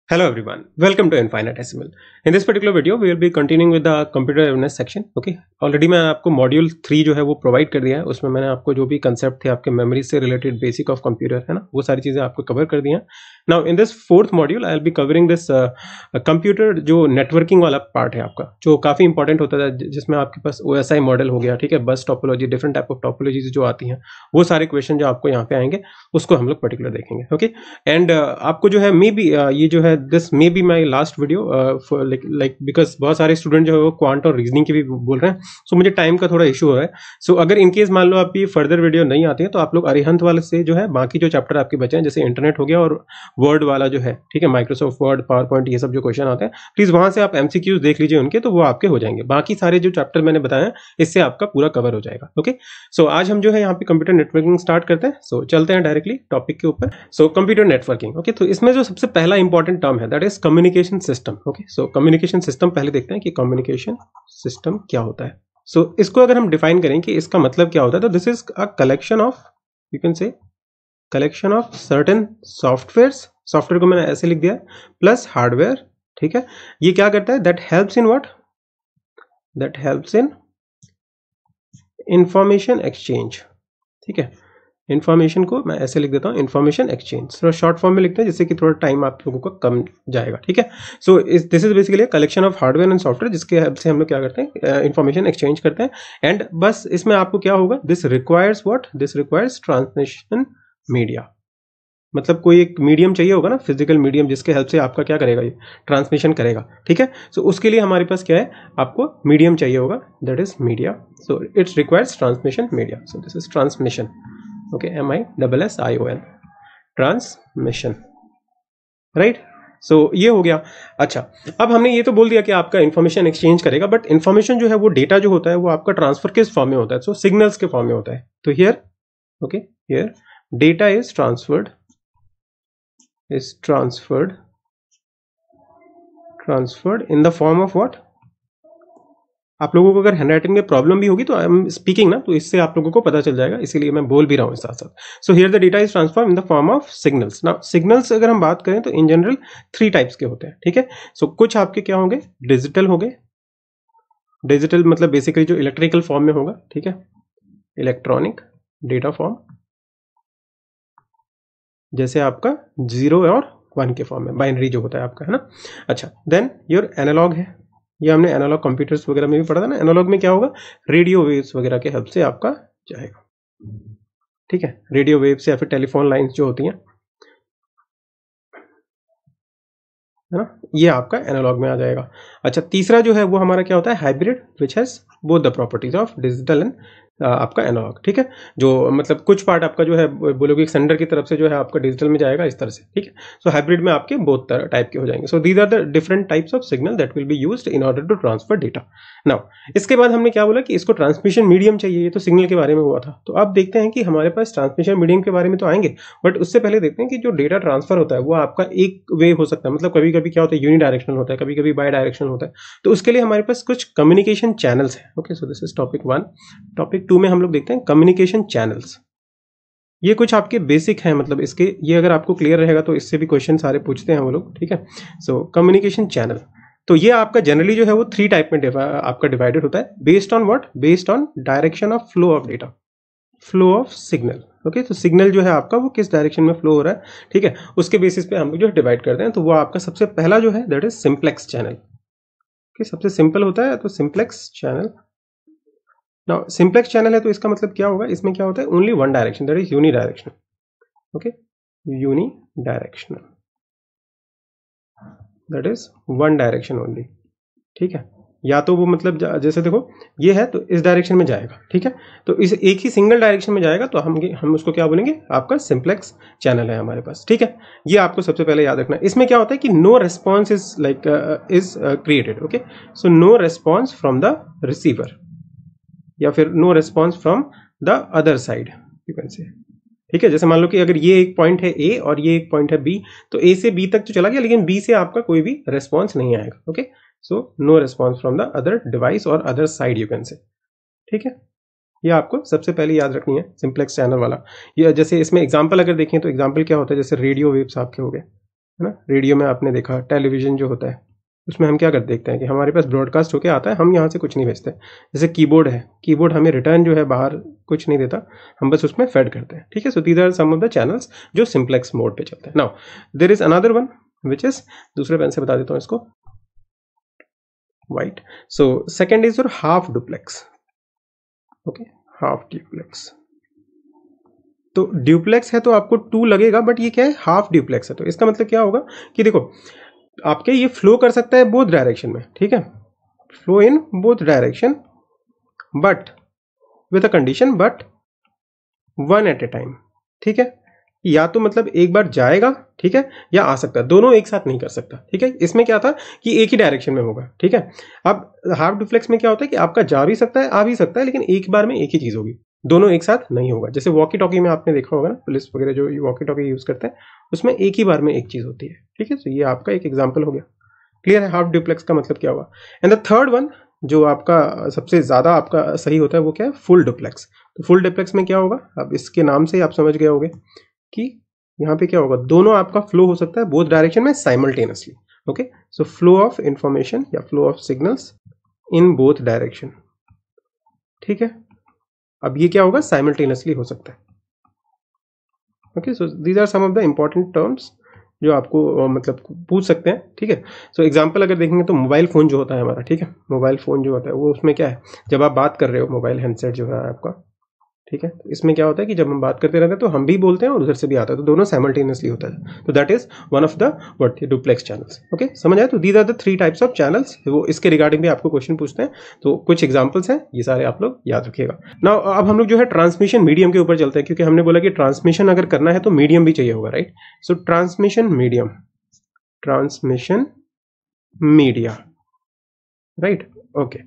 Hello everyone, welcome to Infinite SML. In this particular video, we will be continuing with the computer awareness section. Okay, already मैं आपको module 3 जो है वो provide कर दिया है. उसमें मैंने आपको जो भी कंसेप्ट थे आपके मेमोरी से रिलेटेड बेसिक ऑफ कंप्यूटर है ना, वो सारी चीजें आपको कवर कर दी हैं. Now in this fourth module I will be covering this computer जो नेटवर्किंग वाला पार्ट है आपका, जो काफी इंपॉर्टेंट होता है, जिसमें आपके पास OSI मॉडल हो गया, ठीक है, बस topology, different type of topologies जो आती हैं, वो सारे क्वेश्चन जो आपको यहाँ पे आएंगे उसको हम लोग पर्टिकुलर देखेंगे. ओके, एंड आपको जो है मे बी ये जो है this may be my last video like because बहुत सारे स्टूडेंट जो है वो क्वांट और रीजनिंग के भी बोल रहे हैं, सो मुझे टाइम का थोड़ा इशू है. सो अगर इनकेस मान लो आपकी फर्दर वीडियो नहीं आती है तो आप लोग अरिहंत वाले से जो है बाकी जो चैप्टर आपके बचे हैं, जैसे इंटरनेट हो गया और वर्ड वाला जो है, ठीक है, माइक्रोसॉफ्ट वर्ड, पावर पॉइंट, ये सब जो क्वेश्चन आते हैं, प्लीज वहां से आप MCQs देख लीजिए उनके, तो वो आपके हो जाएंगे. बाकी सारे जो चैप्टर मैंने बताया इससे आपका पूरा कवर हो जाएगा. ओके, सो आज हम जो है यहाँ पे कंप्यूटर नेटवर्किंग स्टार्ट करते हैं. सो चलते हैं डायरेक्टली टॉपिक के ऊपर. So computer networking. ओके, तो इसमें जो सबसे पहला इंपॉर्टेंट टर्म है that is communication system. Okay, so communication system पहले देखते हैं कि कम्युनिकेशन सिस्टम क्या होता है. सो इसको अगर हम डिफाइन करें कि इसका मतलब क्या होता है, तो this is a collection of, you can से collection of certain softwares. Software को मैंने ऐसे लिख दिया, प्लस हार्डवेयर. ठीक है, ये क्या करता है, that helps in what, that helps in information exchange. ठीक है, इंफॉर्मेशन को मैं ऐसे लिख देता हूँ, इंफॉर्मेशन एक्सचेंज. थोड़ा शॉर्ट फॉर्म में लिखते हैं जिससे कि थोड़ा टाइम आप लोगों को कम जाएगा. ठीक है, so this is basically collection of hardware and software जिसके हेल्प से हम लोग क्या करते हैं, इंफॉर्मेशन एक्सचेंज करते हैं. एंड बस इसमें आपको क्या होगा, this requires what, this requires transmission media. मतलब कोई एक मीडियम चाहिए होगा ना, फिजिकल मीडियम, जिसके हेल्प से आपका क्या करेगा, ये ट्रांसमिशन करेगा. ठीक है, सो उसके लिए हमारे पास क्या है, आपको मीडियम चाहिए होगा, that is media. So it's requires transmission media. So this is transmission. Okay, MISSION, transmission, right. So ये हो गया. अच्छा, अब हमने ये तो बोल दिया कि आपका इंफॉर्मेशन एक्सचेंज करेगा, बट इंफॉर्मेशन जो है वो डेटा जो होता है वो आपका ट्रांसफर किस फॉर्म में होता है, सो सिग्नल्स के फॉर्म में होता है. तो here, okay, here data is transferred in the form of what. आप लोगों को अगर हैंडराइटिंग में प्रॉब्लम भी होगी तो आई एम स्पीकिंग ना, तो इससे आप लोगों को पता चल जाएगा, इसीलिए मैं बोल भी रहा हूँ साथ साथ. So here the data is transform in the form of signals. Now signals अगर हम बात करें तो इन जनरल 3 टाइप्स के होते हैं. ठीक है, सो कुछ आपके क्या होंगे, डिजिटल हो गए. डिजिटल मतलब बेसिकली जो इलेक्ट्रिकल फॉर्म में होगा. ठीक है, इलेक्ट्रॉनिक डेटा फॉर्म, जैसे आपका 0 और 1 के फॉर्म में, बाइनरी जो होता है आपका, है ना. अच्छा, देन योर एनालॉग है. ये हमने एनालॉग कंप्यूटर्स वगैरह में भी पढ़ा था ना. एनालॉग में क्या होगा, रेडियो वेव्स वगैरह के हेल्प से आपका जाएगा. ठीक है, रेडियो वेव्स या फिर टेलीफोन लाइंस जो होती हैं, है ना, ये आपका एनालॉग में आ जाएगा. अच्छा, तीसरा जो है वो हमारा क्या होता है, hybrid, which has both the properties of digital and आपका एनालॉग. ठीक है, जो मतलब कुछ पार्ट आपका जो है बोलोगे सेंडर की तरफ से जो है आपका डिजिटल में जाएगा, इस तरह से. ठीक है, सो हाइब्रिड में आपके बोथ टाइप के हो जाएंगे. So these are the different types of signal that will be used in order to transfer data. Now इसके बाद हमने क्या बोला कि इसको ट्रांसमिशन मीडियम चाहिए. ये तो सिग्नल के बारे में हुआ था. तो अब देखते हैं कि हमारे पास ट्रांसमिशन मीडियम के बारे में तो आएंगे, बट उससे पहले देखते हैं कि जो डेटा ट्रांसफर होता है वो आपका एक वे हो सकता है. मतलब कभी कभी क्या होता है, यूनि डायरेक्शनल होता है, कभी कभी बाई डायरेक्शनल होता है. तो उसके लिए हमारे पास कुछ कम्युनिकेशन चैनल्स हैं. Okay, so this is topic 1. Topic 2 में हम लोग देखते हैं कम्युनिकेशन चैनल्स. ये कुछ आपके बेसिक हैं, मतलब इसके, ये अगर आपको क्लियर रहेगा तो इससे भी क्वेश्चन सारे पूछते हैं वो लोग. ठीक है, सो कम्युनिकेशन चैनल, तो ये आपका जनरली जो है वो 3 टाइप में आपका डिवाइडेड होता है. Based on what, based on direction of flow of data, flow of signal. Okay, तो सिग्नल जो है आपका वो किस डायरेक्शन में फ्लो हो रहा है, ठीक है, उसके बेसिस पे हम लोग जो डिवाइड करते हैं. तो वो आपका सबसे पहला जो है दैट इज सिंप्लेक्स चैनल. सबसे सिंपल होता है तो simplex channel. Now simplex channel है तो इसका मतलब क्या होगा, इसमें क्या होता है, only one direction, that is unidirectional. Okay, unidirectional, that is one direction only. ठीक है, या तो वो मतलब जैसे देखो ये है तो इस डायरेक्शन में जाएगा. ठीक है, तो इस एक ही सिंगल डायरेक्शन में जाएगा तो हम उसको क्या बोलेंगे, आपका सिंप्लेक्स चैनल है हमारे पास. ठीक है, ये आपको सबसे पहले याद रखना. इसमें क्या होता है कि no response is like is created. Okay, so no response from the receiver या फिर no response from the other side, you can say. ठीक है, जैसे मान लो कि अगर ये एक पॉइंट है ए और ये एक पॉइंट है बी, तो ए से बी तक तो चला गया लेकिन बी से आपका कोई भी रेस्पॉन्स नहीं आएगा. Okay, so no response from the other device और other side, you can say. ठीक है, ये आपको सबसे पहले याद रखनी है सिंप्लेक्स चैनल वाला. ये जैसे इसमें एग्जांपल अगर देखें तो एग्जांपल क्या होता है, जैसे रेडियो वेव्स आपके हो गए. है ना। रेडियो में आपने देखा, टेलीविजन जो होता है उसमें हम क्या कर देखते हैं कि हमारे पास ब्रॉडकास्ट होके आता है, हम यहाँ से कुछ नहीं भेजते। जैसे कीबोर्ड है, कीबोर्ड हमें रिटर्न जो है बाहर कुछ नहीं देता, हम बस उसमें फेड करते हैं, ठीक है। So these are some of the channels जो सिंप्लेक्स मोड पे चलते हैं। Now there is another one which is, दूसरे पेन से बता देता हूँ इसको, white. So second is your half duplex, okay, half duplex. तो ड्यूप्लेक्स है तो आपको 2 लगेगा, बट ये क्या है, हाफ ड्यूप्लेक्स है। तो इसका मतलब क्या होगा कि देखो आपके ये फ्लो कर सकता है बोथ डायरेक्शन में, ठीक है, flow in both direction, but with a condition, but 1 at a time, ठीक है। या तो मतलब एक बार जाएगा, ठीक है, या आ सकता है, दोनों एक साथ नहीं कर सकता, ठीक है। इसमें क्या था कि एक ही डायरेक्शन में होगा, ठीक है। अब हाफ डुप्लेक्स में क्या होता है कि आपका जा भी सकता है, आ भी सकता है, लेकिन एक बार में एक ही चीज होगी, दोनों एक साथ नहीं होगा। जैसे वॉकी टॉकी में आपने देखा होगा ना, पुलिस वगैरह जो वॉकी टॉकी यूज करते हैं उसमें एक ही बार में एक चीज होती है, ठीक है। तो ये आपका एक एग्जाम्पल हो गया, क्लियर है हाफ डुप्लेक्स का मतलब क्या होगा। एंड द थर्ड वन जो आपका सबसे ज्यादा आपका सही होता है वो क्या है, फुल डुप्लेक्स। तो फुल डुप्लेक्स में क्या होगा, अब इसके नाम से आप समझ गए होंगे कि यहाँ पे क्या होगा, दोनों आपका फ्लो हो सकता है बोथ डायरेक्शन में simultaneously, okay. So flow of information या flow of signals in both direction, ठीक है। अब ये क्या होगा, साइमल्टेनियसली हो सकता है, okay. So these are some of the important terms जो आपको मतलब पूछ सकते हैं, ठीक है। सो एग्जांपल अगर देखेंगे तो मोबाइल फोन जो होता है हमारा, ठीक है, मोबाइल फोन जो होता है वो उसमें क्या है, जब आप बात कर रहे हो मोबाइल हैंडसेट जो है आपका, ठीक है, तो इसमें क्या होता है कि जब हम बात करते रहते हैं तो हम भी बोलते हैं और उधर से भी आता है, तो दोनों साइमल्टेनियसली होता है। तो that is one of the what duplex channels, okay, समझ आया। तो these are the 3 types of channels, वो इसके रिगार्डिंग भी आपको क्वेश्चन पूछते हैं, तो कुछ एग्जांपल्स हैं, ये सारे आप लोग याद रखिएगा। नाउ अब हम लोग जो है ट्रांसमिशन मीडियम के ऊपर चलते हैं, क्योंकि हमने बोला कि ट्रांसमिशन अगर करना है तो मीडियम भी चाहिए होगा, right. So transmission medium, transmission media, right, okay.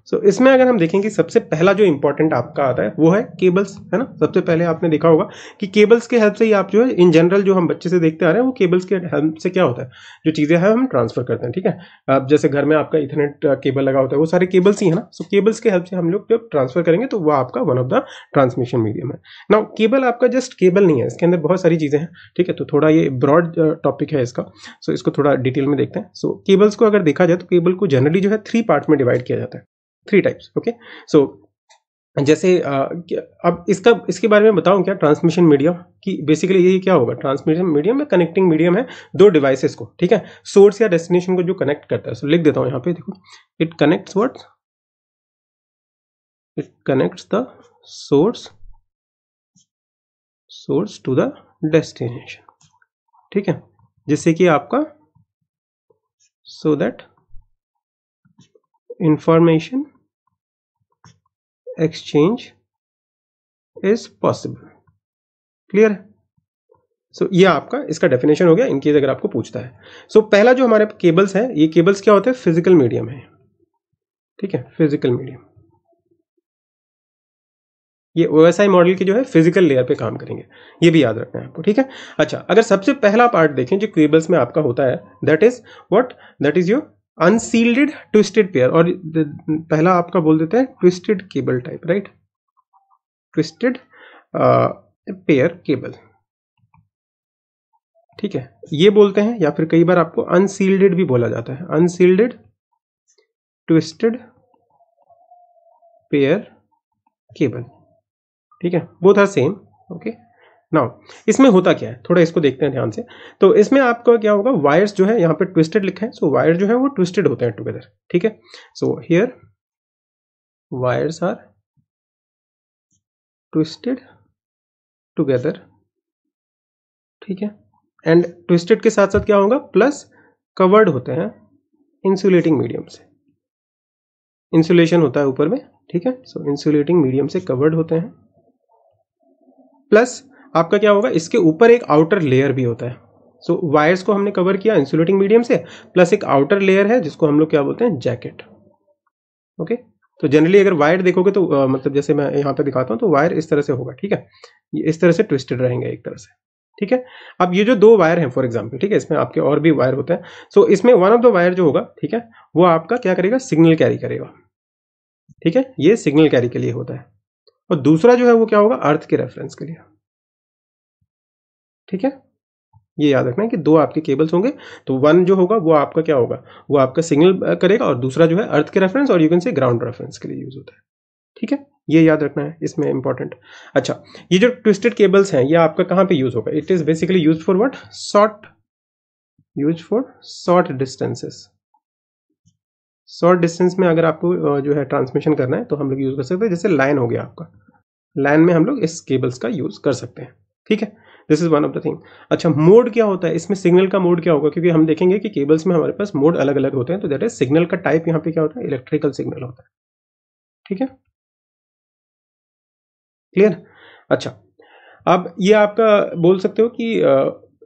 So इसमें अगर हम देखें कि सबसे पहला जो इंपॉर्टेंट आपका आता है वो है केबल्स, है ना। सबसे पहले आपने देखा होगा कि केबल्स के हेल्प से ही आप जो है इन जनरल जो हम बच्चे से देखते आ रहे हैं वो केबल्स के हेल्प से क्या होता है, जो चीजें हैं हम ट्रांसफर करते हैं, ठीक है। अब जैसे घर में आपका इथरनेट केबल लगा होता है, वो सारे केबल्स ही है ना। सो केबल्स के हेल्प से हम लोग जब ट्रांसफर करेंगे तो वो आपका one of the transmission medium है। नाउ केबल आपका जस्ट केबल नहीं है, इसके अंदर बहुत सारी चीजें हैं, ठीक है। तो थोड़ा ये ब्रॉड टॉपिक है इसका, सो इसको थोड़ा डिटेल में देखते हैं। सो केबल्स को अगर देखा जाए तो केबल को जनरली जो है 3 पार्ट में डिवाइड किया जाता है, 3 टाइप्स, ओके। सो जैसे अब इसके बारे में बताऊं क्या, ट्रांसमिशन मीडियम की बेसिकली ये क्या होगा, ट्रांसमिशन मीडियम में कनेक्टिंग मीडियम है 2 डिवाइसेस को, ठीक है, सोर्स या डेस्टिनेशन को जो कनेक्ट करता है। सो लिख देता हूं यहाँ पे, देखो, it connects what, it connects the source to the destination, ठीक है, जिससे कि आपका so that information exchange is possible, clear है। सो ये आपका इसका डेफिनेशन हो गया इनकेस अगर आपको पूछता है। सो पहला जो हमारे केबल्स है, ये केबल्स क्या होते हैं, फिजिकल मीडियम है, ठीक है, फिजिकल मीडियम। ये OSI मॉडल की जो है फिजिकल लेयर पे काम करेंगे, ये भी याद रखना है आपको, ठीक है। अच्छा, अगर सबसे पहला पार्ट देखें जो केबल्स में आपका होता है, that is what, that is your unshielded twisted pair, और पहला आपका बोल देते हैं twisted cable type, right, twisted pair cable, ठीक है, ये बोलते हैं, या फिर कई बार आपको अनसील्डेड भी बोला जाता है, अनसील्डेड ट्विस्टेड पेयर केबल, ठीक है, both are same, okay. Now इसमें होता क्या है, थोड़ा इसको देखते हैं ध्यान से। तो इसमें आपका क्या होगा, वायर्स जो है यहाँ पे ट्विस्टेड लिखा है, सो वायर जो है वो ट्विस्टेड होते हैं टुगेदर, ठीक है। So here wires are twisted together, ठीक है, एंड ट्विस्टेड के साथ साथ क्या होगा, प्लस कवर्ड होते हैं इंसुलेटिंग मीडियम से, इंसुलेशन होता है ऊपर में, ठीक है। सो इंसुलेटिंग मीडियम से कवर्ड होते हैं, प्लस आपका क्या होगा, इसके ऊपर एक आउटर लेयर भी होता है। सो वायर्स को हमने कवर किया इंसुलेटिंग मीडियम से, प्लस एक आउटर लेयर है जिसको हम लोग क्या बोलते हैं, जैकेट, ओके। तो जनरली अगर वायर देखोगे तो मतलब जैसे मैं यहाँ पे दिखाता हूँ तो वायर इस तरह से होगा, ठीक है, ये इस तरह से ट्विस्टेड रहेंगे एक तरह से, ठीक है। अब ये जो 2 वायर हैं फॉर एग्जांपल, ठीक है, इसमें आपके और भी वायर होते हैं। सो इसमें वन ऑफ द वायर जो होगा, ठीक है, वो आपका क्या करेगा, सिग्नल कैरी करेगा, ठीक है, ये सिग्नल कैरी के लिए होता है, और दूसरा जो है वो क्या होगा, अर्थ के रेफरेंस के लिए, ठीक है। ये याद रखना है कि दो आपके केबल्स होंगे, तो वन जो होगा वो आपका क्या होगा, वो आपका सिग्नल करेगा, और दूसरा जो है अर्थ के रेफरेंस और यू कैन से ग्राउंड रेफरेंस के लिए यूज होता है। ठीक है, ये याद रखना है इसमें इंपॉर्टेंट। अच्छा, ये जो ट्विस्टेड केबल्स हैं ये आपका कहाँ पे यूज होगा, it is basically use for what, short distances. Short distance में अगर आपको जो है ट्रांसमिशन करना है तो हम लोग यूज कर सकते हैं, जैसे लाइन हो गया आपका, लाइन में हम लोग इस केबल्स का यूज कर सकते हैं। ठीक है, this is one of the thing. अच्छा, मोड क्या होता है इसमें, सिग्नल का मोड क्या होगा, क्योंकि हम देखेंगे कि केबल्स में हमारे पास मोड अलग अलग होते हैं, तो दैट इज सिग्नल का टाइप यहाँ पे क्या होता है, इलेक्ट्रिकल सिग्नल होता है। ठीक है, क्लियर। अच्छा, अब ये आपका बोल सकते हो कि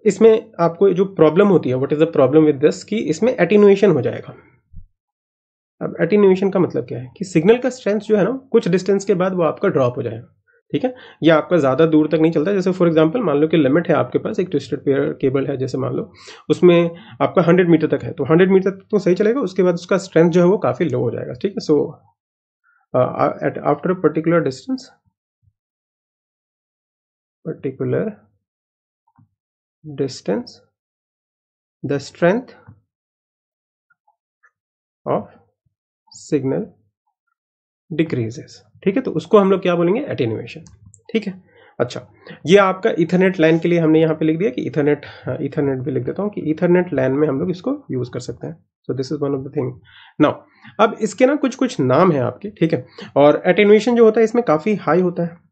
इसमें आपको जो प्रॉब्लम होती है, what is the problem with this, कि इसमें एटीन्यूएशन हो जाएगा। अब एटीन्यूएशन का मतलब क्या है कि सिग्नल का स्ट्रेंथ जो है ना कुछ डिस्टेंस के बाद वो आपका ड्रॉप हो जाएगा। ठीक है, ये आपका ज़्यादा दूर तक नहीं चलता। जैसे फॉर एग्जांपल मान लो कि लिमिट है आपके पास, एक ट्विस्टेड पेयर केबल है, जैसे मान लो उसमें आपका 100 मीटर तक है, तो 100 मीटर तक तो सही चलेगा, उसके बाद उसका स्ट्रेंथ जो है वो काफ़ी लो हो जाएगा। ठीक है, so at after a particular distance the strength of signal decreases. ठीक है, तो उसको हम लोग क्या बोलेंगे, एटेन्यूएशन। ठीक है, अच्छा, ये आपका इथरनेट लाइन के लिए हमने यहाँ पे लिख दिया कि इथरनेट भी लिख देता हूँ कि इथरनेट लाइन में हम लोग इसको यूज कर सकते हैं। सो this is one of the thing. Now अब इसके ना कुछ कुछ नाम है आपके। ठीक है, और एटेन्यूएशन जो होता है इसमें काफी हाई होता है।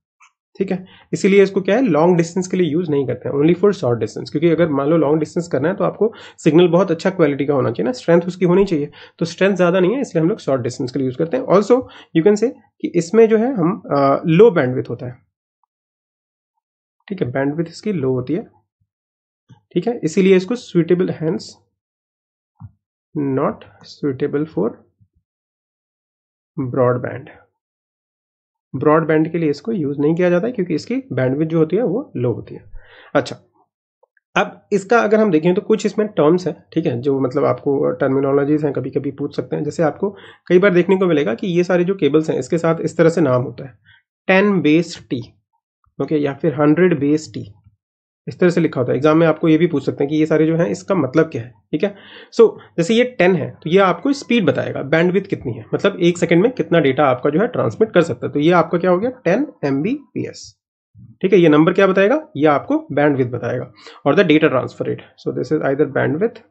ठीक है, इसीलिए इसको क्या है, लॉन्ग डिस्टेंस के लिए यूज नहीं करते हैं, ओनली फॉर शॉर्ट डिस्टेंस। क्योंकि अगर मान लो लॉन्ग डिस्टेंस करना है तो आपको सिग्नल बहुत अच्छा क्वालिटी का होना चाहिए ना, स्ट्रेंथ उसकी होनी चाहिए, तो स्ट्रेंथ ज्यादा नहीं है, इसलिए हम लोग शॉर्ट डिस्टेंस के लिए यूज करते हैं। ऑल्सो यू कैन से कि इसमें जो है हम लो बैंडविड्थ होता है। ठीक है, बैंडविड्थ इसकी लो होती है। ठीक है, इसीलिए इसको suitable, hence not suitable for broadband. Broadband के लिए इसको यूज नहीं किया जाता है क्योंकि इसकी बैंडविड्थ जो होती है वो लो होती है। अच्छा, अब इसका अगर हम देखें तो कुछ इसमें टर्म्स हैं। ठीक है, जो मतलब आपको टर्मिनोलॉजीज हैं, कभी कभी पूछ सकते हैं। जैसे आपको कई बार देखने को मिलेगा कि ये सारे जो केबल्स हैं इसके साथ इस तरह से नाम होता है, 10 बेस टी, ओके, या फिर 100 बेस टी, इस तरह से लिखा होता है। एग्जाम में आपको ये भी पूछ सकते हैं कि ये सारे जो हैं इसका मतलब क्या है। ठीक है, सो जैसे ये 10 है तो ये आपको स्पीड बताएगा, बैंडविड्थ कितनी है, मतलब एक सेकंड में कितना डेटा आपका जो है ट्रांसमिट कर सकता है। तो ये आपका क्या हो गया, 10 Mbps। ठीक है, ये नंबर क्या बताएगा, ये आपको बैंडविड्थ बताएगा, और the data transfer rate. So this is either bandwidth.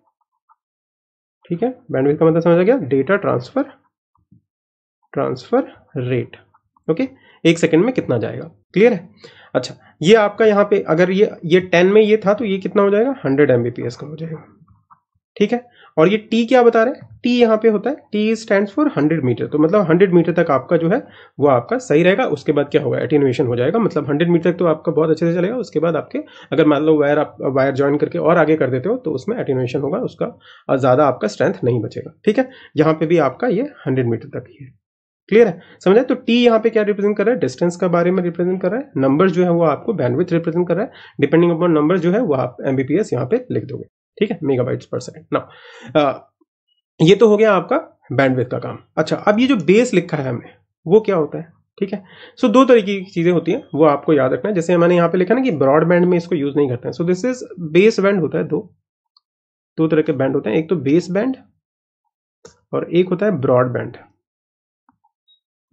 ठीक है, बैंडविड्थ का मतलब समझ आ गया, डेटा ट्रांसफर रेट। ओके, एक सेकंड में कितना जाएगा, क्लियर है। अच्छा, ये आपका यहाँ पे अगर ये 10 में ये था तो ये कितना हो जाएगा, 100 Mbps का हो जाएगा। ठीक है, और ये टी क्या बता रहे हैं, टी यहाँ पे होता है, टी स्टैंड फॉर 100 मीटर, तो मतलब 100 मीटर तक आपका जो है वो आपका सही रहेगा। उसके बाद क्या होगा, एटीन्यूएशन हो जाएगा, मतलब 100 मीटर तक तो आपका बहुत अच्छे से चलेगा। उसके बाद आपके अगर मान लो वायर ज्वाइन करके और आगे कर देते हो तो उसमें एटीन्यूएशन होगा, उसका ज़्यादा आपका स्ट्रेंथ नहीं बचेगा। ठीक है, यहाँ पे भी आपका ये 100 मीटर तक ही है, क्लियर है, समझे। तो टी यहाँ पे क्या रिप्रेजेंट कर रहा है, डिस्टेंस का बारे में रिप्रेजेंट कर रहा है। नंबर्स जो है वो आपको बैंडविड्थ रिप्रेजेंट कर रहा है, डिपेंडिंग अपॉन नंबर्स जो है वो आप Mbps यहाँ पे लिख दोगे। ठीक है, मेगाबाइट्स पर सेकंड। नाउ ये तो हो गया आपका बैंडविड्थ का काम। अच्छा, अब ये जो बेस लिखा है हमने वो क्या होता है। ठीक है, सो दो तरीके की चीजें होती हैं, वो आपको याद रखना है। जैसे मैंने यहाँ पे लिखा ना कि ब्रॉड बैंड में इसको यूज नहीं करते हैं, सो दिस इज बेस बैंड होता है। दो तरह के बैंड होते हैं, एक तो बेस बैंड और एक होता है ब्रॉड बैंड।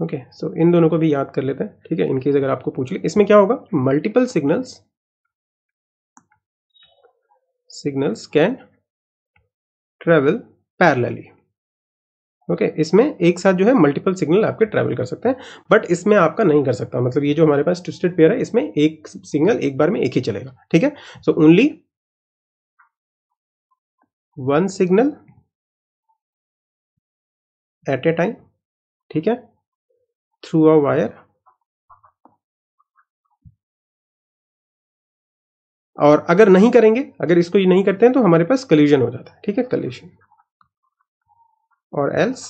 ओके, सो इन दोनों को भी याद कर लेते हैं। ठीक है, इनकेस अगर आपको पूछ ले, इसमें क्या होगा, multiple signals can travel parallelly. Okay, इसमें एक साथ जो है मल्टीपल सिग्नल आपके ट्रैवल कर सकते हैं, बट इसमें आपका नहीं कर सकता। मतलब ये जो हमारे पास ट्विस्टेड पेयर है इसमें एक सिग्नल एक बार में एक ही चलेगा। ठीक है, so only one signal eight a time. ठीक है, थ्रू अ वायर, और अगर नहीं करेंगे, अगर इसको ये नहीं करते हैं तो हमारे पास कल्यूजन हो जाता है। ठीक है, कल्यूजन, और else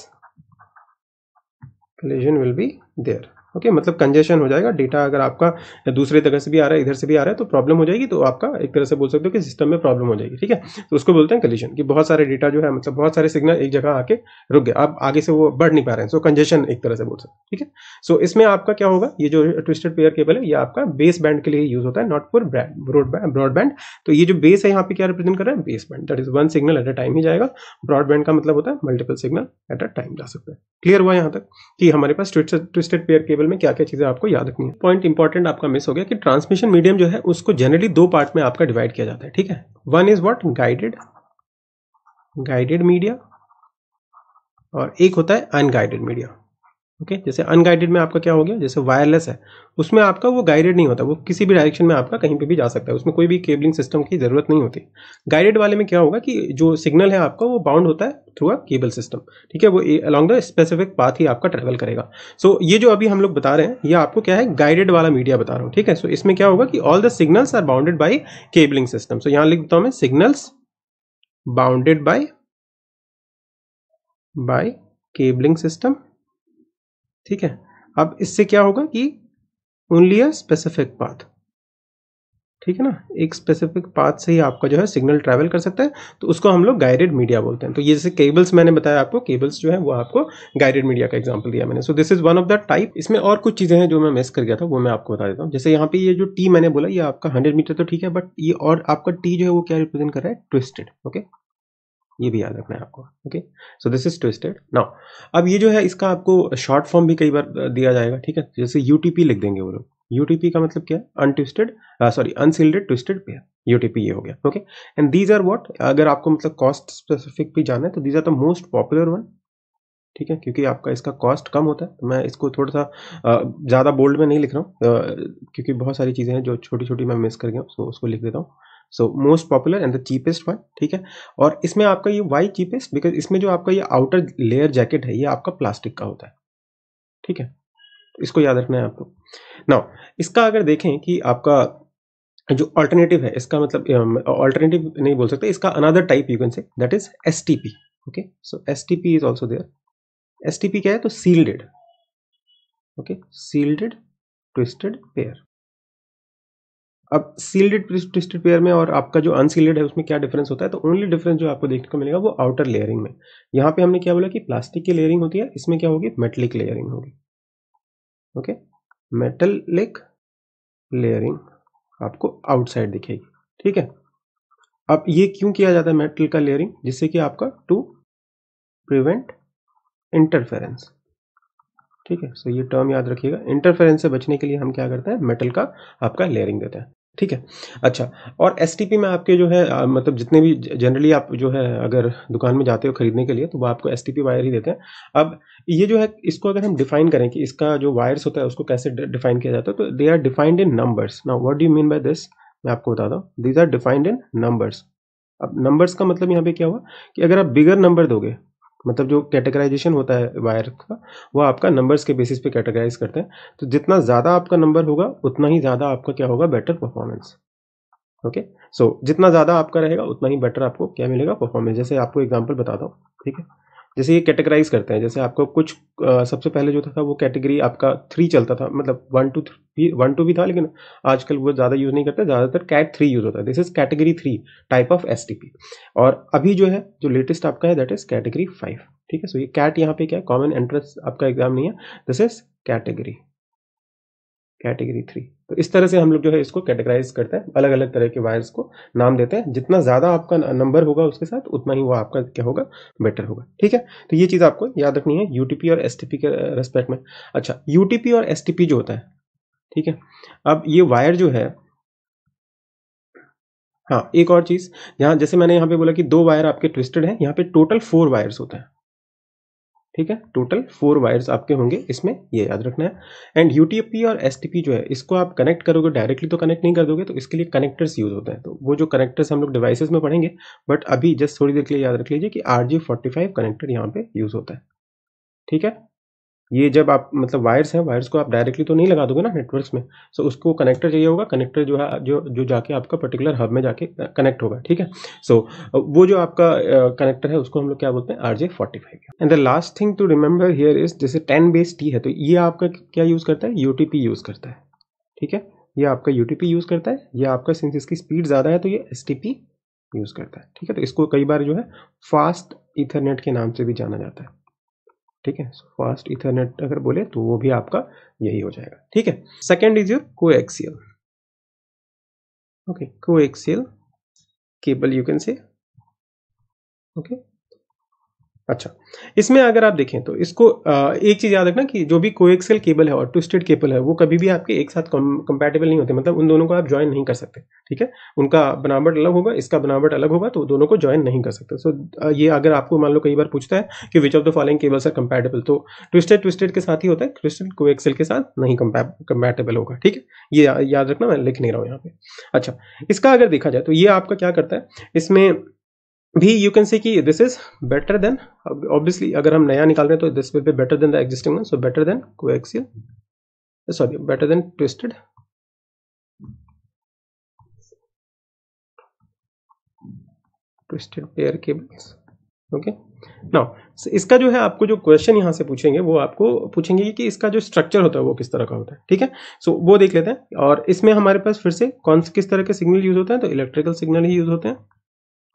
collision will be there। Okay, मतलब कंजेशन हो जाएगा, डेटा अगर आपका दूसरे जगह से भी आ रहा है, इधर से भी आ रहा है, तो प्रॉब्लम हो जाएगी, तो आपका एक तरह से बोल सकते हो कि सिस्टम में प्रॉब्लम हो जाएगी। ठीक है, तो उसको बोलते हैं कलिजन, कि बहुत सारे डेटा जो है, मतलब बहुत सारे सिग्नल एक जगह आके रुक गए, अब आगे से वो बढ़ नहीं पा रहे हैं, सो कंजेशन एक तरह से बोल सकते हैं। ठीक है, सो इसमें आपका क्या होगा, ये जो ट्विस्टेड पेयर केबल है, ये आपका बेस बैंड के लिए यूज होता है, नॉट फॉर ब्रॉडबैंड। तो ये जो बेस है यहाँ पे क्या रिप्रेजेंट कर रहा है, baseband, that is one signal at a time ही जाएगा। ब्रॉडबैंड का मतलब होता है multiple signal at a time जा सकता है। क्लियर हुआ यहाँ तक कि हमारे पास ट्विस्टेड पेयर केबल में क्या क्या चीजें आपको याद रखनी है। पॉइंट इंपॉर्टेंट आपका मिस हो गया कि ट्रांसमिशन मीडियम जो है उसको जनरली दो पार्ट में आपका डिवाइड किया जाता है। ठीक है, one is what, guided media, और एक होता है अनगाइडेड मीडिया। ओके, जैसे अनगाइडेड में आपका क्या हो गया, जैसे वायरलेस है, उसमें आपका वो गाइडेड नहीं होता, वो किसी भी डायरेक्शन में आपका कहीं पे भी जा सकता है, उसमें कोई भी केबलिंग सिस्टम की जरूरत नहीं होती। गाइडेड वाले में क्या होगा कि जो सिग्नल है आपका वो बाउंड होता है थ्रू अ केबल सिस्टम। ठीक है, वो अलॉन्ग द स्पेसिफिक पाथ ही आपका ट्रेवल करेगा। सो ये जो अभी हम लोग बता रहे हैं, ये आपको क्या है, गाइडेड वाला मीडिया बता रहा हूँ। ठीक है, सो इसमें क्या होगा कि all the signals are bounded by cabling system. So यहाँ लिख देता हूँ मैं, signals bounded by cabling system. ठीक है, अब इससे क्या होगा कि ओनली अ स्पेसिफिक पाथ, ठीक है ना, एक स्पेसिफिक पाथ से ही आपका जो है सिग्नल ट्रैवल कर सकता है, तो उसको हम लोग गाइडेड मीडिया बोलते हैं। तो ये जैसे केबल्स मैंने बताया आपको, केबल्स जो है वो आपको गाइडेड मीडिया का एग्जांपल दिया मैंने। सो this is one of the type. इसमें और कुछ चीजें हैं जो मैं मिस कर गया था, वो मैं आपको बता देता हूँ। जैसे यहाँ पे ये जो टी मैंने बोला, ये आपका 100 मीटर तो ठीक है, बट ये और आपका टी जो है वो क्या रिप्रेजेंट कर रहा है, ट्विस्टेड। ओके, ये भी याद रखना है आपको। Okay, so this is twisted. Now अब ये जो है इसका आपको शॉर्ट फॉर्म भी कई बार दिया जाएगा। ठीक है, जैसे यूटीपी लिख देंगे वो लोग। यूटीपी का मतलब क्या है, untwisted, sorry unshielded twisted pair, UTP ये हो गया। Okay, and these are what, अगर आपको मतलब कॉस्ट स्पेसिफिक भी जानना है तो these are the most popular one. ठीक है, क्योंकि आपका इसका कॉस्ट कम होता है, तो मैं इसको थोड़ा सा ज़्यादा बोल्ड में नहीं लिख रहा हूँ, क्योंकि बहुत सारी चीज़ें हैं जो छोटी छोटी मैं मिस कर गया हूँ, सो उसको लिख देता हूँ। So most popular and the cheapest one. ठीक है, और इसमें आपका ये वाई चीपेस्ट, बिकॉज इसमें जो आपका ये आउटर लेयर जैकेट है, ये आपका प्लास्टिक का होता है। ठीक है, इसको याद रखना है आपको। नाउ इसका अगर देखें कि आपका जो ऑल्टरनेटिव है, इसका मतलब ऑल्टरनेटिव नहीं बोल सकते, इसका another type you can say, that is STP. Okay, so STP is also there. STP क्या है, तो shielded. Okay, shielded twisted pair. अब सील्डेड ट्विस्टेड पेयर में और आपका जो अनसील्डेड है उसमें क्या डिफरेंस होता है, तो ओनली डिफरेंस जो आपको देखने को मिलेगा वो आउटर लेयरिंग में। यहाँ पे हमने क्या बोला कि प्लास्टिक की लेयरिंग होती है, इसमें क्या होगी, मेटलिक लेयरिंग होगी। ओके, मेटलिक लेयरिंग आपको आउटसाइड दिखेगी। ठीक है, अब ये क्यों किया जाता है मेटल का लेयरिंग, जिससे कि आपका टू प्रिवेंट इंटरफेरेंस। ठीक है, सो ये टर्म याद रखिएगा, इंटरफेरेंस से बचने के लिए हम क्या करते हैं, मेटल का आपका लेयरिंग देते हैं। ठीक है, अच्छा, और एसटीपी में आपके जो है मतलब जितने भी जनरली आप जो है अगर दुकान में जाते हो खरीदने के लिए, तो वो आपको एसटीपी वायर ही देते हैं। अब ये जो है, इसको अगर हम डिफाइन करें कि इसका जो वायर्स होता है उसको कैसे डिफाइन किया जाता है, तो they are defined in numbers. Now what do you mean by this, मैं आपको बताता हूँ। These are defined in numbers. अब नंबर्स का मतलब यहाँ पे क्या हुआ कि अगर आप बिगर नंबर दोगे, मतलब जो कैटेगराइजेशन होता है वायर का, वो आपका नंबर्स के बेसिस पे कैटेगराइज करते हैं। तो जितना ज़्यादा आपका नंबर होगा उतना ही ज़्यादा आपका क्या होगा, बेटर परफॉर्मेंस। ओके, सो जितना ज़्यादा आपका रहेगा उतना ही बेटर आपको क्या मिलेगा, परफॉर्मेंस। जैसे आपको एग्जांपल बताता हूँ। ठीक है, जैसे ये कैटेगराइज करते हैं, जैसे आपको कुछ सबसे पहले जो था वो कैटेगरी आपका 3 चलता था, मतलब 1 2 भी था, लेकिन आजकल वो ज़्यादा यूज़ नहीं करते, ज़्यादातर कैट 3 यूज़ होता है। This is category 3 type of STP. और अभी जो है जो लेटेस्ट आपका है दैट इज कैटेगरी 5। ठीक है, सो ये कैट यहाँ पे क्या है, कॉमन एंट्रेंस आपका एग्जाम नहीं है, दिस इज कैटेगरी 3। तो इस तरह से हम लोग जो है इसको कैटेगराइज करते हैं, अलग अलग तरह के वायर्स को नाम देते हैं। जितना ज़्यादा आपका नंबर होगा उसके साथ, उतना ही वो आपका क्या होगा, बेटर होगा। ठीक है, तो ये चीज़ आपको याद रखनी है यूटीपी और एसटीपी के रेस्पेक्ट में। अच्छा, यूटीपी और एसटीपी जो होता है, ठीक है, अब ये वायर जो है, हाँ एक और चीज़, यहाँ जैसे मैंने यहाँ पे बोला कि 2 वायर आपके ट्विस्टेड हैं, यहाँ पे टोटल 4 वायर्स होते हैं। ठीक है, टोटल 4 वायर्स आपके होंगे इसमें, ये याद रखना है। एंड यूटीपी और एसटीपी जो है, इसको आप कनेक्ट करोगे, डायरेक्टली तो कनेक्ट नहीं कर दोगे, तो इसके लिए कनेक्टर्स यूज होते हैं। तो वो जो कनेक्टर्स हम लोग डिवाइसेस में पढ़ेंगे, बट अभी जस्ट थोड़ी देर के लिए याद रख लीजिए कि RJ45 कनेक्टर यहाँ पे यूज होता है। ठीक है, ये जब आप मतलब वायर्स हैं, वायर्स को आप डायरेक्टली तो नहीं लगा दोगे ना नेटवर्क्स में, सो उसको कनेक्टर चाहिए होगा। कनेक्टर जो है जो जाके आपका पर्टिकुलर हब में जाके कनेक्ट होगा, ठीक है। सो वो जो आपका कनेक्टर है उसको हम लोग क्या बोलते हैं, RJ45। And the last thing to remember here is, जैसे 10 बेस T है तो ये आपका क्या यूज करता है, UTP यूज करता है, ठीक है। ये आपका UTP यूज करता है, ये आपका सिंस इसकी स्पीड ज्यादा है तो ये STP यूज करता है, ठीक है। तो इसको कई बार जो है फास्ट इथरनेट के नाम से भी जाना जाता है, ठीक है। फास्ट इथरनेट अगर बोले तो वो भी आपका यही हो जाएगा, ठीक है। Second is your coaxial, okay, coaxial cable you can से, ओके। अच्छा, इसमें अगर आप देखें तो इसको एक चीज याद रखना कि जो भी कोएक्सियल केबल है और ट्विस्टेड केबल है वो कभी भी आपके एक साथ कंपैटिबल नहीं होते, मतलब उन दोनों को आप ज्वाइन नहीं कर सकते, ठीक है। उनका बनावट अलग होगा, इसका बनावट अलग होगा, तो दोनों को ज्वाइन नहीं कर सकते। सो ये अगर आपको मान लो कई बार पूछता है कि which of the following cables are compatible, तो ट्विस्टेड के साथ ही होता है, ट्विस्टेड कोएक्सियल के साथ नहीं कंपैटिबल होगा, ठीक है। ये याद रखना, मैं लिख नहीं रहा हूँ यहाँ पे। अच्छा, इसका अगर देखा जाए तो ये आपका क्या करता है, इसमें भी यू कैन से कि this is better than, obviously अगर हम नया निकाल रहे हैं तो this will be better than the existing one, so better than coaxial, sorry better than twisted pair cables, okay. Now इसका जो है आपको जो क्वेश्चन यहाँ से पूछेंगे वो आपको पूछेंगे कि इसका जो स्ट्रक्चर होता है वो किस तरह का होता है, ठीक है। सो वो देख लेते हैं। और इसमें हमारे पास फिर से किस तरह के सिग्नल यूज होते हैं, तो इलेक्ट्रिकल सिग्नल ही यूज होते हैं,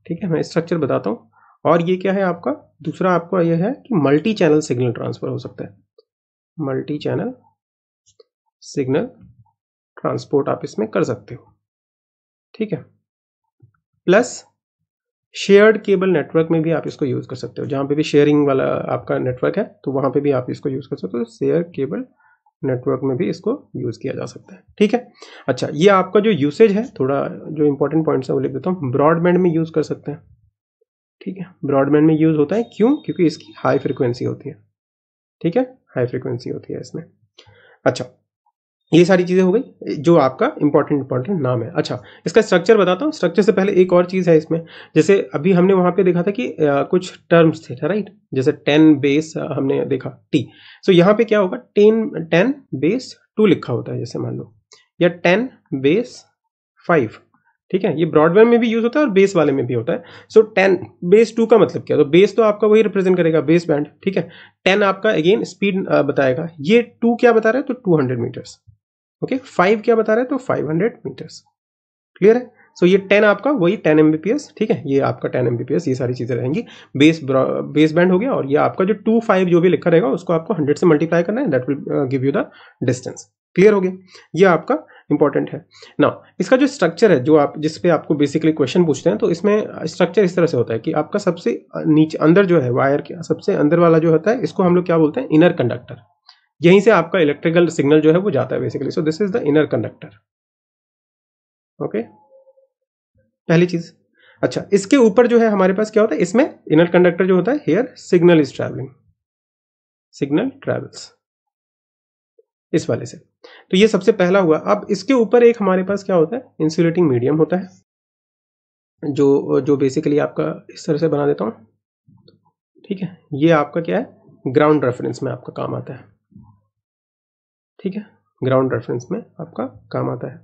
ठीक है। मैं स्ट्रक्चर बताता हूँ। और ये क्या है आपका, दूसरा आपका यह है कि मल्टी चैनल सिग्नल ट्रांसफर हो सकता है, मल्टी चैनल सिग्नल ट्रांसपोर्ट आप इसमें कर सकते हो, ठीक है। प्लस शेयर्ड केबल नेटवर्क में भी आप इसको यूज कर सकते हो, जहां पे भी शेयरिंग वाला आपका नेटवर्क है तो वहां पे भी आप इसको यूज कर सकते हो, शेयर केबल नेटवर्क में भी इसको यूज किया जा सकता है, ठीक है। अच्छा, ये आपका जो यूसेज है, थोड़ा जो इंपॉर्टेंट पॉइंट्स है वो लिख देता हूँ। ब्रॉडबैंड में यूज कर सकते हैं, ठीक है। ब्रॉडबैंड में यूज होता है, क्यों, क्योंकि इसकी हाई फ्रिक्वेंसी होती है, ठीक है, हाई फ्रिक्वेंसी होती है इसमें। अच्छा, ये सारी चीजें हो गई जो आपका इंपॉर्टेंट नाम है। अच्छा, इसका स्ट्रक्चर बताता हूँ। स्ट्रक्चर से पहले एक और चीज है इसमें, जैसे अभी हमने वहां पे देखा था कि कुछ टर्म्स थे, राइट, जैसे 10 बेस हमने देखा T। सो यहाँ पे क्या होगा, 10 बेस 2 लिखा होता है, जैसे मान लो, या 10 बेस 5, ठीक है। ये ब्रॉडबैंड में भी यूज होता है और बेस वाले में भी होता है। सो 10 बेस 2 का मतलब क्या, तो बेस तो आपका वही रिप्रेजेंट करेगा, बेस बैंड, ठीक है। 10 आपका अगेन स्पीड बताएगा, ये 2 क्या बता रहा है, तो 200 मीटर्स, ओके। 5 क्या बता रहा है, तो 500 मीटर्स, क्लियर है। सो ये 10 आपका वही 10 Mbps, ठीक है, ये आपका 10 Mbps, ये सारी चीजें रहेंगी। बेस बैंड हो गया, और ये आपका जो 25 जो भी लिखा रहेगा उसको आपको 100 से मल्टीप्लाई करना है, that will give you the distance, clear हो गया। ये आपका इंपॉर्टेंट है। नाउ इसका जो स्ट्रक्चर है, जो आप जिस पे आपको बेसिकली क्वेश्चन पूछते हैं, तो इसमें स्ट्रक्चर इस तरह से होता है कि आपका सबसे नीचे अंदर जो है वायर के सबसे अंदर वाला जो होता है, इसको हम लोग क्या बोलते हैं, इनर कंडक्टर। यहीं से आपका इलेक्ट्रिकल सिग्नल जो है वो जाता है basically. So this is the inner conductor, okay, पहली चीज। अच्छा, इसके ऊपर जो है हमारे पास क्या होता है, इसमें इनर कंडक्टर जो होता है, here signal is travelling, signal travels इस वाले से। तो ये सबसे पहला हुआ। अब इसके ऊपर एक हमारे पास क्या होता है, इंसुलेटिंग मीडियम होता है, जो बेसिकली आपका इस तरह से बना देता हूं, ठीक है। ये आपका क्या है, ग्राउंड रेफरेंस में आपका काम आता है, ठीक है, ग्राउंड रेफरेंस में आपका काम आता है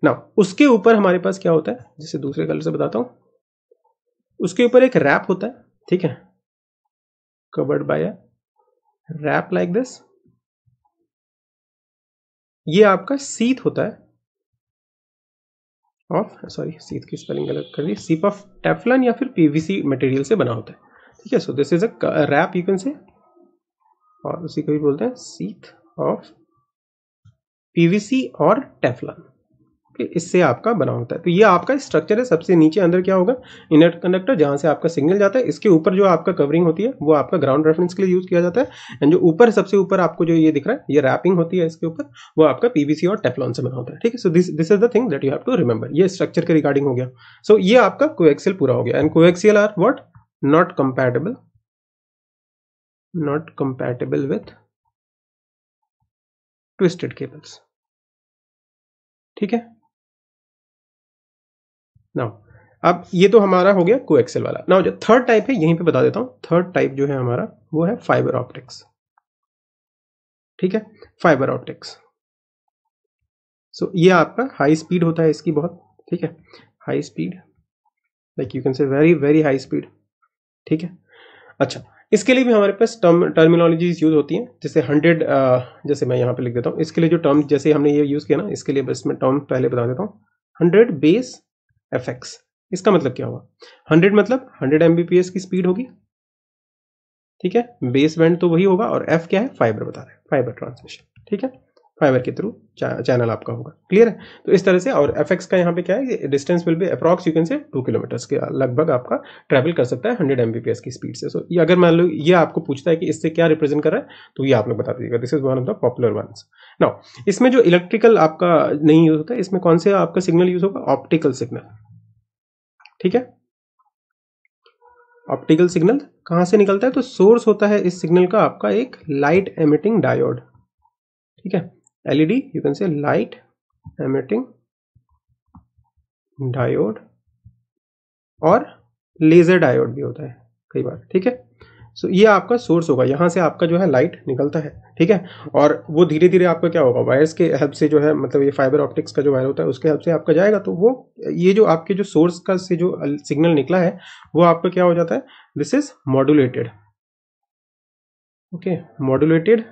ना। उसके ऊपर हमारे पास क्या होता है, जिसे दूसरे कलर से बताता हूं, उसके ऊपर एक रैप होता है, ठीक है, covered by a wrap like this. ये आपका सीथ होता है ऑफ, सॉरी सीथ की स्पेलिंग गलत कर दी, सीप ऑफ टेफ्लॉन या फिर पीवीसी मटेरियल से बना होता है, ठीक है। So this is a wrap you can say, और उसी को भी बोलते हैं सीथ ऑफ पीवीसी और टेफ्लॉन, इससे आपका बना होता है। तो ये आपका स्ट्रक्चर है। सबसे नीचे अंदर क्या होगा, इनर कंडक्टर, जहां से आपका सिग्नल जाता है। इसके ऊपर जो आपका कवरिंग होती है वो आपका ग्राउंड रेफरेंस के लिए यूज किया जाता है। एंड जो ऊपर सबसे ऊपर आपको जो ये दिख रहा है, ये रैपिंग होती है इसके ऊपर, वो आपका पीवीसी और टेफ्लॉन से बना होता है, ठीक है। So this is the thing that you have to remember. ये स्ट्रक्चर के रिगार्डिंग हो गया। सो ये आपका कोएक्सियल पूरा हो गया। And coaxial are what, not compatible with twisted cables, ठीक है। नाउ अब ये तो हमारा हो गया कोएक्सियल वाला। नाउ जो थर्ड टाइप है, यहीं पे बता देता हूं। थर्ड टाइप जो है हमारा वो है फाइबर ऑप्टिक्स, ठीक है, फाइबर ऑप्टिक्स। सो ये आपका हाई स्पीड होता है इसकी बहुत, ठीक है, high speed, like you can से वेरी वेरी हाई स्पीड, ठीक है। अच्छा, इसके लिए भी हमारे पास टर्मिनोलॉजीज यूज होती हैं, जैसे 100, जैसे मैं यहाँ पे लिख देता हूँ, इसके लिए जो टर्म जैसे हमने ये यूज किया ना, इसके लिए बस मैं टर्म पहले बता देता हूँ। 100 बेस एफएक्स, इसका मतलब क्या हुआ? 100 मतलब 100 Mbps की स्पीड होगी, ठीक है, बेस बैंड तो वही होगा, और एफ क्या है? फाइबर बता रहे हैं, फाइबर ट्रांसमिशन, ठीक है, फाइबर के थ्रू चैनल आपका होगा, क्लियर है। तो इस तरह से, और एफएक्स का यहाँ पे क्या है, distance will be approx you can से 2 किलोमीटर्स के लगभग आपका ट्रैवल कर सकता है 100 Mbps की स्पीड से। सो ये अगर मान लो ये आपको पूछता है कि इससे क्या रिप्रेजेंट कर रहा है, तो ये आप लोग बता दीजिएगा, this is one of the popular ones. Now इसमें जो इलेक्ट्रिकल आपका नहीं यूज होता है, इसमें कौन से आपका सिग्नल यूज होगा? ऑप्टिकल सिग्नल, ठीक है। ऑप्टिकल सिग्नल कहां से निकलता है? तो सोर्स होता है इस सिग्नल का आपका एक लाइट एमिटिंग डायोड, ठीक है, एलईडी, यू कैन से लाइट एमिटिंग डायोड, और लेजर डायोड भी होता है कई बार, ठीक है। सो ये आपका सोर्स होगा, यहां से आपका जो है लाइट निकलता है, ठीक है, और वो धीरे धीरे आपका क्या होगा, वायर्स के हेल्प से जो है, मतलब ये फाइबर ऑप्टिक्स का जो वायर होता है उसके हेल्प से आपका जाएगा, तो वो ये जो आपके जो सोर्स का से जो सिग्नल निकला है वो आपका क्या हो जाता है? This is modulated, okay, modulated,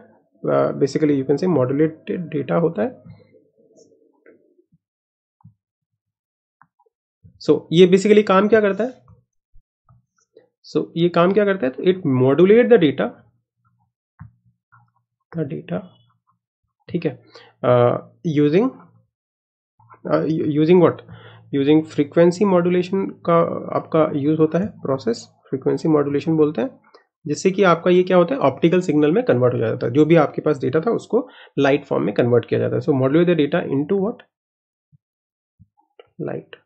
basically you can से मॉड्यूलेटेड डेटा होता है। सो ये बेसिकली काम क्या करता है? ये काम क्या करता है? तो इट मॉड्यूलेट द डेटा, ठीक है, using what, using frequency modulation का आपका यूज होता है, प्रोसेस फ्रीक्वेंसी मॉड्यूलेशन बोलते हैं, जिससे कि आपका ये क्या होता है, ऑप्टिकल सिग्नल में कन्वर्ट हो जाता है, जो भी आपके पास डेटा था उसको लाइट फॉर्म में कन्वर्ट किया जाता है। So modulate the data into what, light,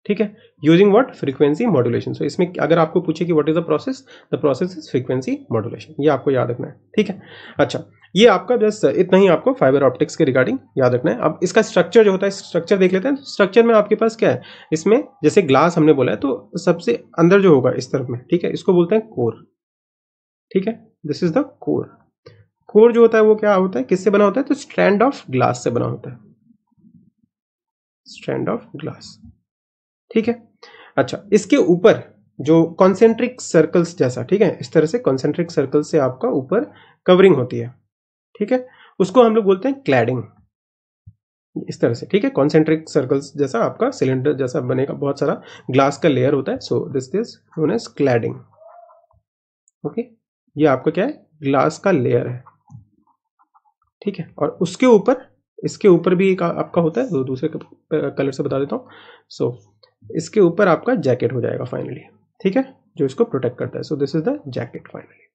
ठीक है, using what, frequency modulation. So इसमें अगर आपको पूछे कि what is the process is frequency modulation, ये आपको याद रखना है, ठीक है। अच्छा, ये आपका जस्ट इतना ही आपको फाइबर ऑप्टिक्स के रिगार्डिंग याद रखना है। अब इसका स्ट्रक्चर जो होता है, स्ट्रक्चर देख लेते हैं। स्ट्रक्चर में आपके पास क्या है, इसमें जैसे ग्लास हमने बोला है, तो सबसे अंदर जो होगा इस तरफ में, ठीक है, इसको बोलते हैं कोर, ठीक है, this is the core. Core जो होता है वो क्या होता है, किससे बना होता है? तो स्ट्रैंड ऑफ ग्लास से बना होता है, स्ट्रैंड ऑफ ग्लास, ठीक है। अच्छा, इसके ऊपर जो कॉन्सेंट्रिक सर्कल्स जैसा, ठीक है, इस तरह से कॉन्सेंट्रिक सर्कल से आपका ऊपर कवरिंग होती है, ठीक है, उसको हम लोग बोलते हैं क्लैडिंग, इस तरह से, ठीक है, कॉन्सेंट्रिक सर्कल्स जैसा आपका सिलेंडर जैसा बनेगा, बहुत सारा ग्लास का लेयर होता है। So this is known as cladding, okay, ये आपका क्या है, ग्लास का लेयर है, ठीक है, और उसके ऊपर, इसके ऊपर भी एक आपका होता है, दूसरे कलर से बता देता हूँ। सो इसके ऊपर आपका जैकेट हो जाएगा फाइनली, ठीक है, जो इसको प्रोटेक्ट करता है। So this is the jacket finally.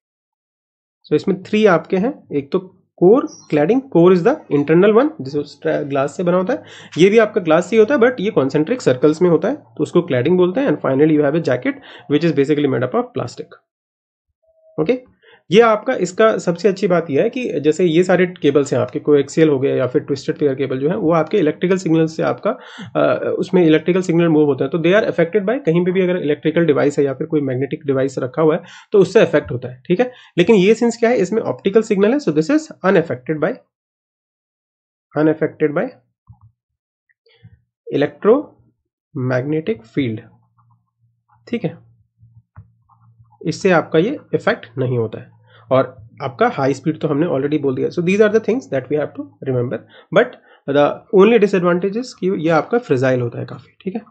So इसमें 3 आपके हैं, एक तो core, cladding, core is the internal one जिसको ग्लास से बना होता है, ये भी आपका ग्लास से ही होता है बट ये कॉन्सेंट्रिक सर्कल्स में होता है, तो उसको क्लैडिंग बोलते हैं। And finally you have a jacket which is basically made up of plastic, okay. ये आपका, इसका सबसे अच्छी बात यह है कि जैसे ये सारे केबल्स हैं आपके, कोएक्सियल हो गए या फिर ट्विस्टेड पेयर केबल जो है, वो आपके इलेक्ट्रिकल सिग्नल से आपका उसमें इलेक्ट्रिकल सिग्नल मूव होता है, तो दे आर अफेक्टेड बाय, कहीं पे भी अगर इलेक्ट्रिकल डिवाइस है या फिर कोई मैग्नेटिक डिवाइस रखा हुआ है तो उससे अफेक्ट होता है, ठीक है। लेकिन ये सिंस क्या है, इसमें ऑप्टिकल सिग्नल है, so this is unaffected bye electromagnetic field, ठीक है, इससे आपका ये इफेक्ट नहीं होता है। और आपका हाई स्पीड तो हमने ऑलरेडी बोल दिया। So these are the things that we have to remember, but the only disadvantage is कि ये आपका फ्रेजाइल होता है काफी, ठीक है,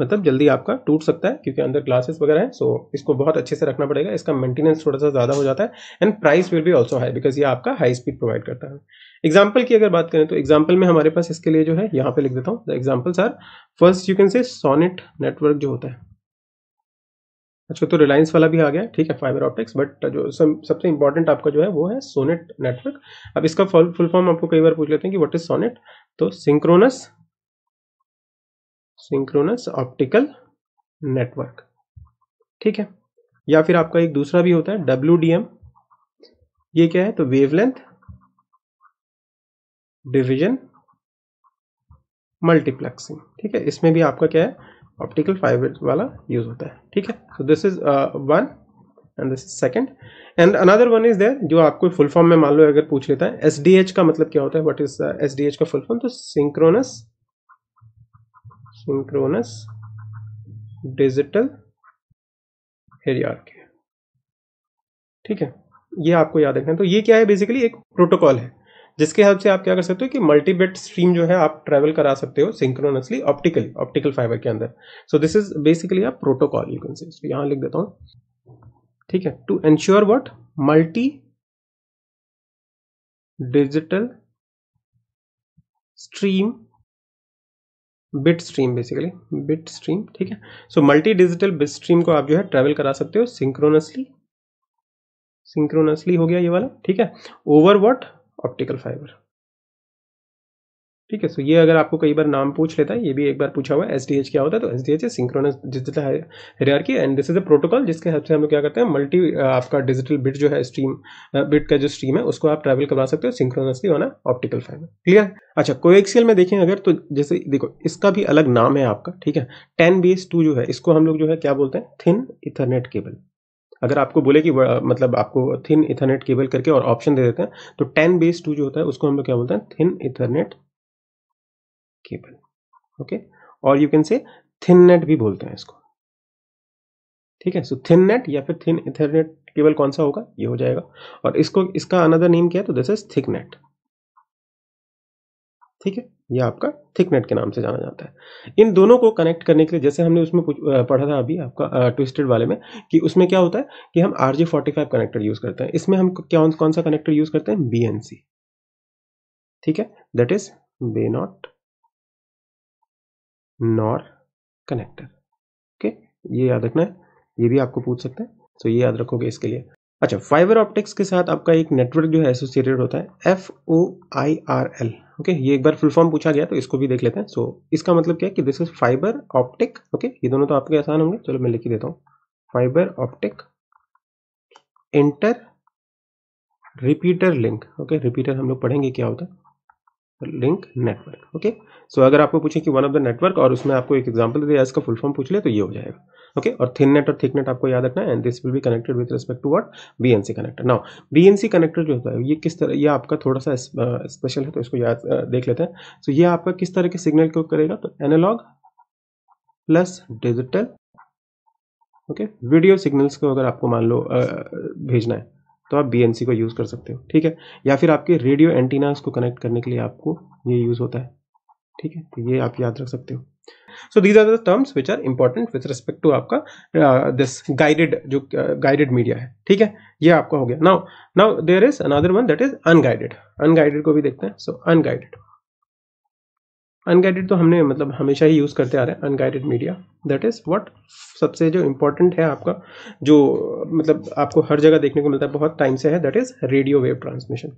मतलब जल्दी आपका टूट सकता है क्योंकि अंदर ग्लासेस वगैरह है। सो इसको बहुत अच्छे से रखना पड़ेगा, इसका मेंटेनेंस थोड़ा सा ज्यादा हो जाता है, and price will be also high because ये आपका हाई स्पीड प्रोवाइड करता है। एग्जाम्पल की अगर बात करें तो एग्जाम्पल में हमारे पास इसके लिए जो है, यहाँ पे लिख देता हूँ, the examples are, first you can say SONET network जो होता है, अच्छा तो रिलायंस वाला भी आ गया, ठीक है, फाइबर ऑप्टिक्स, बट जो सबसे इंपॉर्टेंट आपका जो है वो है सोनेट नेटवर्क। अब इसका फुल फॉर्म आपको कई बार पूछ लेते हैं कि व्हाट इज सोनेट, तो सिंक्रोनस ऑप्टिकल नेटवर्क, ठीक है, या फिर आपका एक दूसरा भी होता है WDM, ये क्या है, तो वेवलेंथ डिवीजन मल्टीप्लेक्सिंग, ठीक है, इसमें भी आपका क्या है, ऑप्टिकल फाइबर वाला यूज होता है, ठीक है। So this is one, and this is second. And another one is there जो आपको फुल फॉर्म में मान लो अगर पूछ लेता है, एसडीएच का मतलब क्या होता है, व्हाट इज एसडीएच का फुल फॉर्म, तो सिंक्रोनस डिजिटल हायरार्की, ठीक है, ये आपको याद रखना है। तो ये क्या है, बेसिकली एक प्रोटोकॉल है जिसके हेल्प से आप क्या कर सकते हो कि मल्टी बिट स्ट्रीम जो है आप ट्रेवल करा सकते हो सिंक्रोनसली ऑप्टिकल फाइबर के अंदर। So this is basically a protocol you can say. तो यहां लिख देता हूं, ठीक है, to ensure what, multi digital stream, bit stream, basically bit stream, ठीक है। So multi digital bit stream को आप जो है ट्रेवल करा सकते हो सिंक्रोनसली हो गया ये वाला, ठीक है, ओवर व्हाट, ऑप्टिकल फाइबर, ठीक है। सो ये अगर आपको कई बार नाम पूछ लेता है, ये भी एक बार पूछा हुआ है एसडीएच क्या होता है, तो एसडीएच है synchronous digital hierarchy and this is a protocol जिसके हेल्प से हम लोग क्या करते हैं, मल्टी आपका डिजिटल बिट जो है स्ट्रीम, बिट का जो स्ट्रीम है उसको आप ट्रैवल करवा सकते हो सिंक्रोनसली ऑन ऑप्टिकल फाइबर। क्लियर? अच्छा, कोएक्सियल में देखें अगर, तो जैसे देखो इसका भी अलग नाम है आपका, ठीक है, 10/2 जो है इसको हम लोग जो है क्या बोलते हैं, थिन इथरनेट केबल। अगर आपको बोले कि मतलब आपको थिन इथरनेट केबल करके और ऑप्शन दे देते हैं, तो 10/2 जो होता है उसको हम लोग क्या बोलते हैं, थिन इथरनेट केबल, ओके, और यू कैन से थिन नेट भी बोलते हैं इसको, ठीक है। सो थिन नेट या फिर थिन इथरनेट केबल कौन सा होगा, ये हो जाएगा। और इसको, इसका अनदर नेम क्या है, तो दिस इज थिक नेट, ठीक है, ये आपका थिक नेट के नाम से जाना जाता है। इन दोनों को कनेक्ट करने के लिए, जैसे हमने उसमें पढ़ा था अभी आपका ट्विस्टेड वाले में, कि उसमें क्या होता है कि हम RJ45 कनेक्टर यूज करते हैं, इसमें हम क्या कौन सा कनेक्टर यूज करते हैं, BNC, ठीक है, that is bayonet nor connector, okay, ये याद रखना है, ये भी आपको पूछ सकते हैं, तो ये याद रखोगे इसके लिए। अच्छा, फाइबर ऑप्टिक्स के साथ आपका एक नेटवर्क जो है एसोसिएटेड होता है, FOIRL, ओके, ये एक बार फुल फॉर्म पूछा गया तो इसको भी देख लेते हैं। सो इसका मतलब क्या है कि this is fibre optic, okay, ये दोनों तो आपके आसान होंगे, चलो मैं लिख ही देता हूँ, fibre optic inter repeater link, okay, repeater हम लोग पढ़ेंगे क्या होता है, लिंक नेटवर्क, ओके। सो अगर आपको पूछे कि वन ऑफ द नेटवर्क और उसमें आपको एक एग्जांपल दे दिया, इसका फुल फॉर्म पूछ ले तो ये हो जाएगा, ओके। और थिन नेट और थिक नेट आपको याद रखना है, and this will be connected with respect to what, BNC connector. Now BNC connector जो होता है ये किस तरह, ये आपका थोड़ा सा स्पेशल है, तो इसको याद देख लेते हैं। सो ये आपका किस तरह के सिग्नल को करेगा, तो analogue plus digital, okay, video signals को अगर आपको मान लो भेजना है तो आप BNC को यूज कर सकते हो, ठीक है, या फिर आपके रेडियो एंटीनास को कनेक्ट करने के लिए आपको ये यूज होता है, ठीक है, तो ये आप याद रख सकते हो। So these are the terms which are important with respect to आपका दिस गाइडेड, जो गाइडेड मीडिया है, ठीक है, ये आपका हो गया। Now there is another one that is unguided, unguided को भी देखते हैं। सो अनगाइडेड तो हमने मतलब हमेशा ही यूज करते आ रहे हैं, unguided media, that is what, सबसे जो इंपॉर्टेंट है आपका, जो मतलब आपको हर जगह देखने को मिलता है बहुत टाइम से है, that is radio wave transmission,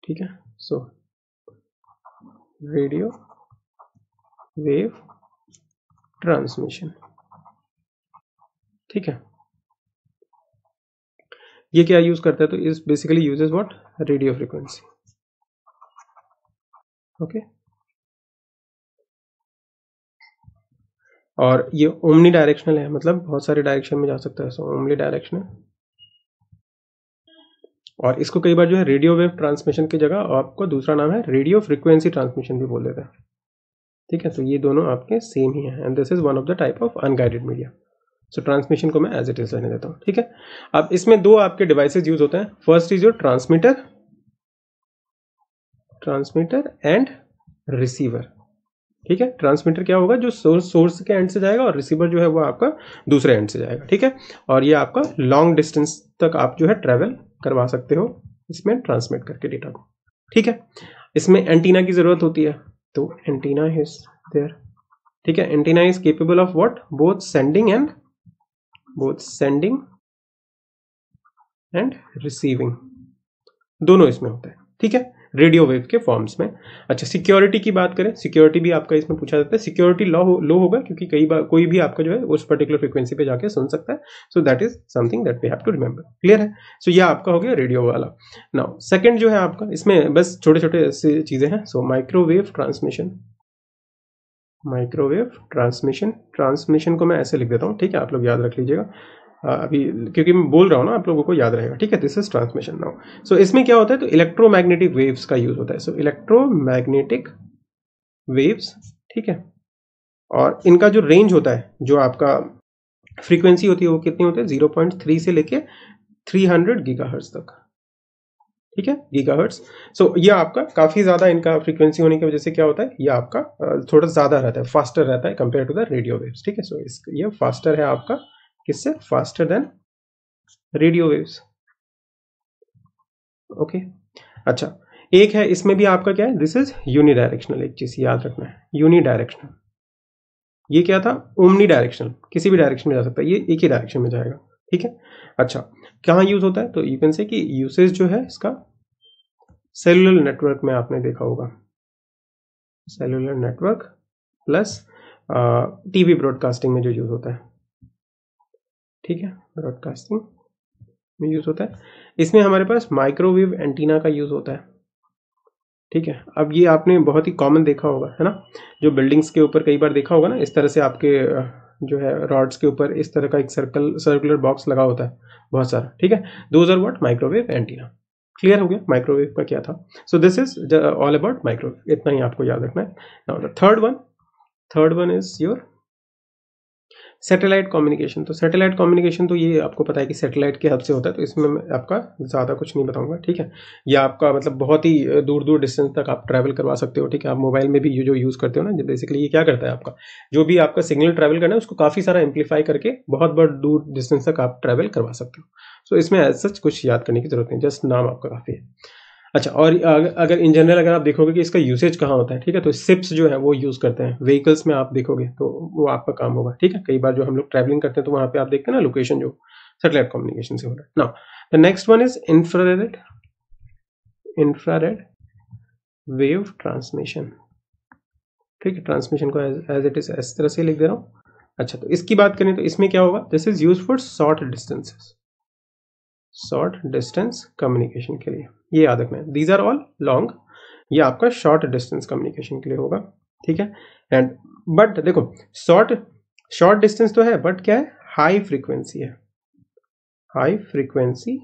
ठीक है। सो रेडियो वेव ट्रांसमिशन, ठीक है, ये क्या यूज करता है, तो इस basically uses what, radio frequency, okay, और ये ओमनी डायरेक्शनल है, मतलब बहुत सारे डायरेक्शन में जा सकता है, सो ओमनी डायरेक्शनल, और इसको कई बार जो है रेडियो वेव ट्रांसमिशन की जगह आपको दूसरा नाम है रेडियो फ्रीक्वेंसी ट्रांसमिशन भी बोल देते हैं, ठीक है। तो ये दोनों आपके सेम ही हैं, and this is one of the type of unguided media. So transmission को मैं एज इट इज रहने देता हूँ, ठीक है। अब इसमें दो आपके डिवाइसेस यूज होते हैं, first is your transmitter and receiver, ठीक है। ट्रांसमीटर क्या होगा, जो सोर्स के एंड से जाएगा, और रिसीवर जो है वो आपका दूसरे एंड से जाएगा, ठीक है। और ये आपका लॉन्ग डिस्टेंस तक आप जो है ट्रेवल करवा सकते हो इसमें ट्रांसमिट करके डेटा को, ठीक है। इसमें एंटीना की जरूरत होती है, तो एंटीना इज देयर, ठीक है। Antenna is capable of what, both sending end receiving, दोनों इसमें होता है, ठीक है, रेडियो वेव के फॉर्म्स में। अच्छा, सिक्योरिटी की बात करें, सिक्योरिटी भी आपका इसमें पूछा जाता है, सिक्योरिटी लो होगा क्योंकि कई बार कोई भी आपका जो है उस पर्टिकुलर फ्रीक्वेंसी पे जाके सुन सकता है, so that is something that we have to remember, clear है। सो ये आपका हो गया रेडियो वाला। नाउ सेकंड जो है आपका, इसमें बस छोटे छोटे ऐसे चीजें हैं। सो माइक्रोवेव ट्रांसमिशन को मैं ऐसे लिख देता हूँ, ठीक है, आप लोग याद रख लीजिएगा, अभी क्योंकि मैं बोल रहा हूँ ना, आप लोगों को याद रहेगा, ठीक है। This is transmission now. So इसमें क्या होता है, तो इलेक्ट्रोमैग्नेटिक वेव्स का यूज होता है। सो इलेक्ट्रोमैग्नेटिक वेव्स, ठीक है, और इनका जो रेंज होता है, जो आपका फ्रीक्वेंसी होती है, वो कितनी होती है, 0.3 से लेके 300 गीगाहर्ट्ज तक, ठीक है, गीगाहर्ट्ज। सो ये आपका काफी ज्यादा इनका फ्रीक्वेंसी होने की वजह से क्या होता है, ये आपका थोड़ा ज्यादा रहता है, फास्टर रहता है compare to the radio waves, ठीक है। सो ये फास्टर है आपका, किससे, faster than radio waves, okay. अच्छा, एक है इसमें भी आपका क्या है, दिस इज यूनिडायरेक्शनल, एक चीज याद रखना है, यूनिडायरेक्शनल। ये क्या था, ओमनी डायरेक्शनल, किसी भी डायरेक्शन में जा सकता है, ये एक ही डायरेक्शन में जाएगा, ठीक है। अच्छा, कहाँ यूज होता है, तो यू कैन से कि यूसेज जो है इसका सेलुलर नेटवर्क में आपने देखा होगा, cellular network plus TV broadcasting में जो यूज होता है, ठीक है, ब्रॉडकास्टिंग में यूज होता है। इसमें हमारे पास माइक्रोवेव एंटीना का यूज होता है, ठीक है। अब ये आपने बहुत ही कॉमन देखा होगा, है ना, जो बिल्डिंग्स के ऊपर कई बार देखा होगा ना, इस तरह से आपके जो है रॉड्स के ऊपर इस तरह का एक सर्कुलर बॉक्स लगा होता है बहुत सारा, ठीक है। Those are what, microwave antenna. Clear हो गया माइक्रोवेव का क्या था। So this is all about microwave, इतना ही आपको याद रखना है। Now the third one is your satellite communication. तो सैटेलाइट कम्युनिकेशन तो ये आपको पता है कि सैटेलाइट के हेल्प से होता है, तो इसमें मैं आपका ज़्यादा कुछ नहीं बताऊंगा, ठीक है। या आपका मतलब बहुत ही दूर दूर डिस्टेंस तक आप ट्रैवल करवा सकते हो, ठीक है। आप मोबाइल में भी जो यूज़ करते हो ना, बेसिकली ये क्या करता है, आपका जो भी आपका सिग्नल ट्रैवल करना है उसको काफ़ी सारा एम्पलीफाई करके बहुत बहुत दूर डिस्टेंस तक आप ट्रैवल करवा सकते हो। सो इसमें एज सच कुछ याद करने की जरूरत नहीं, जस्ट नाम आपका काफ़ी है। अच्छा, और अगर इन जनरल अगर आप देखोगे कि इसका यूसेज कहाँ होता है, ठीक है, तो शिप्स जो है वो यूज़ करते हैं, व्हीकल्स में आप देखोगे तो वो आपका काम होगा, ठीक है। कई बार जो हम लोग ट्रैवलिंग करते हैं तो वहाँ पे आप देखते हैं ना लोकेशन जो सैटेलाइट कम्युनिकेशन से हो रहा है। Now the next one is infrared wave transmission, ठीक है। ट्रांसमिशन को एज इट इज इस तरह से लिख दे रहा हूँ। अच्छा, तो इसकी बात करें तो इसमें क्या होगा, this is use for short distance communication के लिए, ये याद रखना है। दीज आर ऑल लॉन्ग, ये आपका शॉर्ट डिस्टेंस कम्युनिकेशन के लिए होगा, ठीक है। एंड बट देखो, शॉर्ट डिस्टेंस तो है, बट क्या है, हाई फ्रीक्वेंसी है, हाई फ्रीक्वेंसी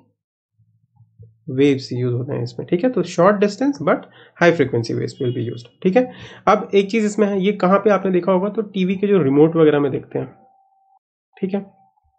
वेव्स यूज होते हैं इसमें, ठीक है। तो short distance but high frequency waves will be used, ठीक है। अब एक चीज इसमें है, ये कहाँ पे आपने देखा होगा, तो टीवी के जो रिमोट वगैरह में देखते हैं, ठीक है।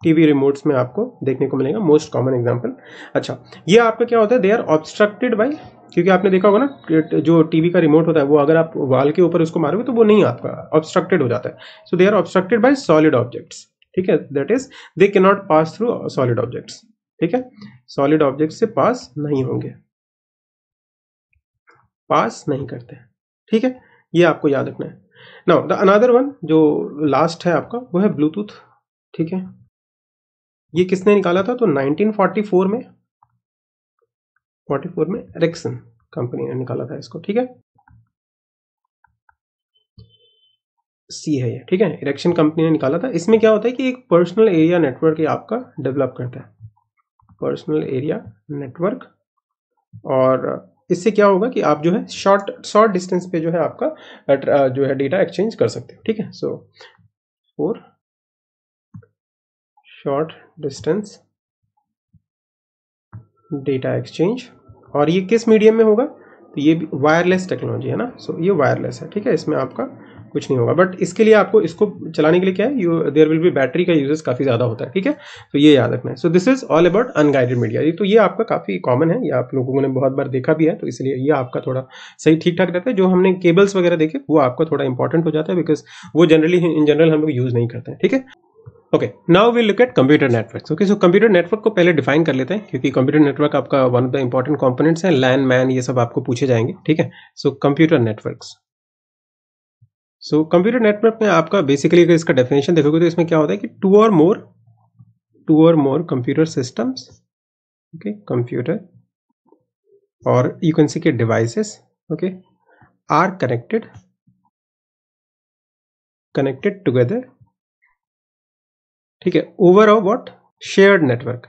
टीवी रिमोट्स में आपको देखने को मिलेगा, मोस्ट कॉमन एग्जांपल। अच्छा, ये आपका क्या होता है, दे आर ऑब्स्ट्रक्टेड बाय, क्योंकि आपने देखा होगा ना जो टीवी का रिमोट होता है वो अगर आप वॉल के ऊपर उसको मारोगे तो वो नहीं आपका ऑब्स्ट्रक्टेड हो जाता है। So they are obstructed by solid objects, ठीक है। That is they can not pass through solid objects, ठीक है। सॉलिड ऑब्जेक्ट से पास नहीं होंगे, पास नहीं करते, ठीक है। ये आपको याद रखना है। नाउ द अनदर वन जो लास्ट है आपका, वो है ब्लूटूथ, ठीक है। ये किसने निकाला था, तो 1944 में, 44 में एरिक्सन कंपनी ने निकाला था इसको, ठीक है। सी है ये, ठीक है, एरिक्सन कंपनी ने निकाला था। इसमें क्या होता है कि एक पर्सनल एरिया नेटवर्क ये आपका डेवलप करता है, पर्सनल एरिया नेटवर्क। और इससे क्या होगा कि आप जो है शॉर्ट डिस्टेंस पे जो है आपका जो है डेटा एक्सचेंज कर सकते हो, ठीक है। So for short distance data exchange, और ये किस मीडियम में होगा, तो ये भी वायरलेस टेक्नोलॉजी है ना। सो ये वायरलेस है, ठीक है, इसमें आपका कुछ नहीं होगा। बट इसके लिए आपको इसको चलाने के लिए क्या है, देयर विल बी बैटरी का यूजेस काफी ज्यादा होता है, ठीक है। तो ये याद रखना है। So this is all about unguided media. तो ये आपका काफी कॉमन है, ये आप लोगों ने बहुत बार देखा भी है, तो इसलिए ये आपका थोड़ा सही ठीक ठाक रहता है। जो हमने केबल्स वगैरह देखे वो आपका थोड़ा इंपॉर्टेंट हो जाता है, बिकॉज वो जनरली इन जनरल हम लोग यूज नहीं करते हैं, ठीक है। Okay, now we look at computer networks. Okay, so computer network को पहले डिफाइन कर लेते हैं, क्योंकि कंप्यूटर नेटवर्क आपका one of the important components है। लैन मैन ये सब आपको पूछे जाएंगे, ठीक है। सो कंप्यूटर नेटवर्क्स, सो कंप्यूटर नेटवर्क में आपका बेसिकली अगर इसका डेफिनेशन देखोगे तो इसमें क्या होता है कि टू और more computer systems, okay, computer और यू कैन सी के devices, okay, are connected together, ठीक है, over a what, shared network.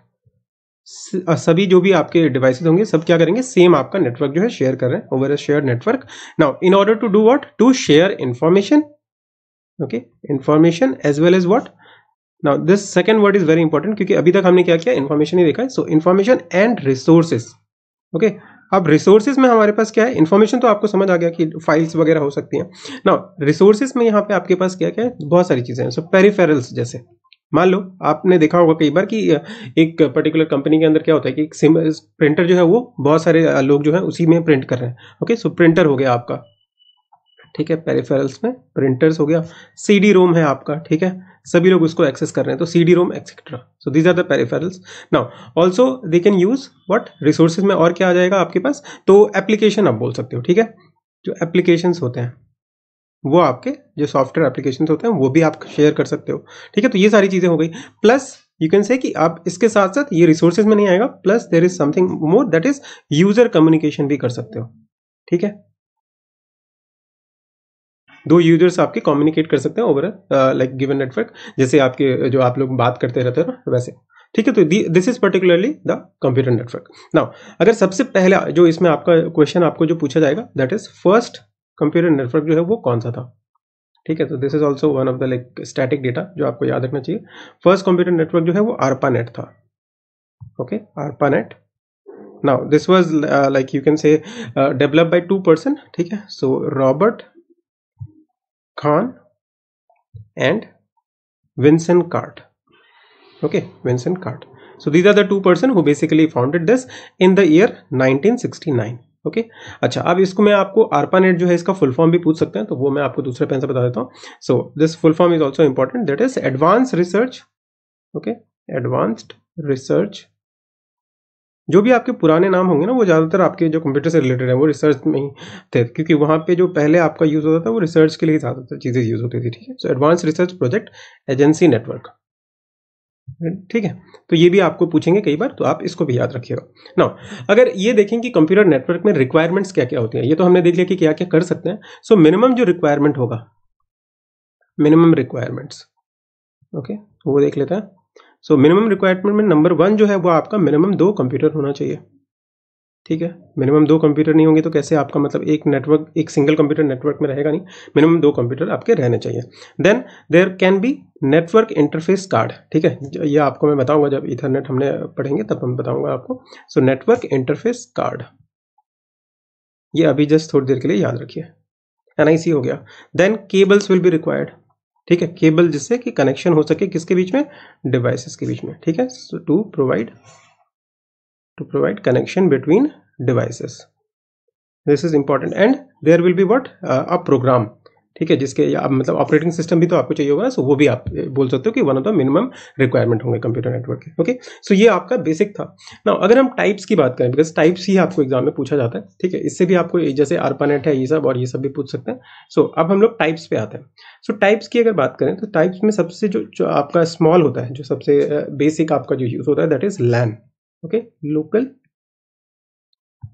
सभी जो भी आपके डिवाइसेस होंगे सब क्या करेंगे, सेम आपका नेटवर्क जो है शेयर कर रहे हैं, over a shared network. Now in order to do what, to share information, okay, information as well as what, now this second word is very important, क्योंकि अभी तक हमने क्या किया, इन्फॉर्मेशन ही देखा है. So information and resources. Okay, अब resources में हमारे पास क्या है, इन्फॉर्मेशन तो आपको समझ आ गया कि फाइल्स वगैरह हो सकती हैं. नाउ रिसोर्सेज में यहाँ पे आपके पास क्या क्या है, बहुत सारी चीजें हैं. सो पेरिफेरल्स, जैसे मान लो आपने देखा होगा कई बार कि एक पर्टिकुलर कंपनी के अंदर क्या होता है कि एक प्रिंटर जो है वो बहुत सारे लोग जो है उसी में प्रिंट कर रहे हैं. ओके, सो प्रिंटर हो गया आपका, ठीक है. पेरिफेरल्स में प्रिंटर्स हो गया. सीडी रोम है आपका, ठीक है, सभी लोग उसको एक्सेस कर रहे हैं, तो CD ROM etcetera. So these are the peripherals. Now also they can use what, resources में और क्या आ जाएगा आपके पास, तो एप्लीकेशन आप बोल सकते हो, ठीक है. जो एप्लीकेशंस होते हैं वो आपके, जो सॉफ्टवेयर एप्लीकेशंस होते हैं वो भी आप शेयर कर सकते हो, ठीक है. तो ये सारी चीजें हो गई. प्लस यू कैन से कि आप इसके साथ साथ ये रिसोर्सेज में नहीं आएगा, plus there is something more, that is user communication भी कर सकते हो, ठीक है. दो यूजर्स आपके कम्युनिकेट कर सकते हैं ओवर लाइक गिवन नेटवर्क, जैसे आपके जो आप लोग बात करते रहते हैं ना वैसे, ठीक है. तो this is particularly the computer network. Now अगर सबसे पहला जो इसमें आपका क्वेश्चन आपको जो पूछा जाएगा, that is first computer network जो है वो कौन सा था, ठीक है. तो this is also one of the like static data जो आपको याद रखना चाहिए. फर्स्ट कंप्यूटर नेटवर्क जो है वो ARPANET था. Okay, ARPANET. Now this was like you can से डेवलप्ड बाय 2 पर्सन, ठीक है. सो Robert Khan and Vincent Cart. Okay, Vincent Cart. So these are the two person who basically founded this in the year 1969. Okay, अच्छा, अब इसको मैं आपको ARPANET जो है इसका फुल फॉर्म भी पूछ सकते हैं, तो वो मैं आपको दूसरे पेन से बता देता हूँ. So this full form is also important, that is advance research. Okay, advanced research. जो भी आपके पुराने नाम होंगे ना वो ज़्यादातर आपके जो कंप्यूटर से रिलेटेड है वो रिसर्च में ही थे, क्योंकि वहाँ पे जो पहले आपका यूज़ होता था वो रिसर्च के लिए ज़्यादातर चीज़ें यूज़ होती थी, ठीक है. So advance research project agency network, ठीक है. तो ये भी आपको पूछेंगे कई बार, तो आप इसको भी याद रखिएगा. नाउ अगर ये देखें कि कंप्यूटर नेटवर्क में रिक्वायरमेंट्स क्या क्या होती हैं, ये तो हमने देख लिया कि क्या क्या कर सकते हैं. सो मिनिमम जो रिक्वायरमेंट होगा, मिनिमम रिक्वायरमेंट्स, ओके, वो देख लेते हैं. सो मिनिमम रिक्वायरमेंट में नंबर 1 जो है वो आपका मिनिमम 2 कंप्यूटर होना चाहिए, ठीक है. मिनिमम 2 कंप्यूटर नहीं होंगे तो कैसे आपका मतलब एक नेटवर्क, एक सिंगल कंप्यूटर नेटवर्क में रहेगा नहीं. मिनिमम 2 कंप्यूटर आपके रहने चाहिए. Then there can be network interface card, ठीक है. ये आपको मैं बताऊंगा जब इथरनेट हमने पढ़ेंगे तब हम बताऊंगा आपको. सो नेटवर्क इंटरफेस कार्ड, ये अभी जस्ट थोड़ी देर के लिए याद रखिए. NIC हो गया. Then cables will be required, ठीक है. केबल जिससे कि कनेक्शन हो सके किसके बीच में, डिवाइसेस के बीच में, ठीक है. So to provide connection between devices, this is important. and there will be what, a program, ठीक है, जिसके या मतलब ऑपरेटिंग सिस्टम भी तो आपको चाहिए होगा ना. सो वो भी आप बोल सकते हो कि one of the minimum requirement होंगे कंप्यूटर नेटवर्क के. ओके, सो ये आपका बेसिक था. नाउ अगर हम टाइप्स की बात करें, बिकॉज टाइप्स ही आपको एग्जाम में पूछा जाता है, ठीक है. इससे भी आपको जैसे ARPANET है ये सब, और ये सब भी पूछ सकते हैं. सो अब हम लोग टाइप्स पे आते हैं. सो टाइप्स की अगर बात करें तो टाइप्स में सबसे जो आपका स्मॉल होता है, जो सबसे बेसिक आपका जो यूज होता है, that is LAN. Okay, local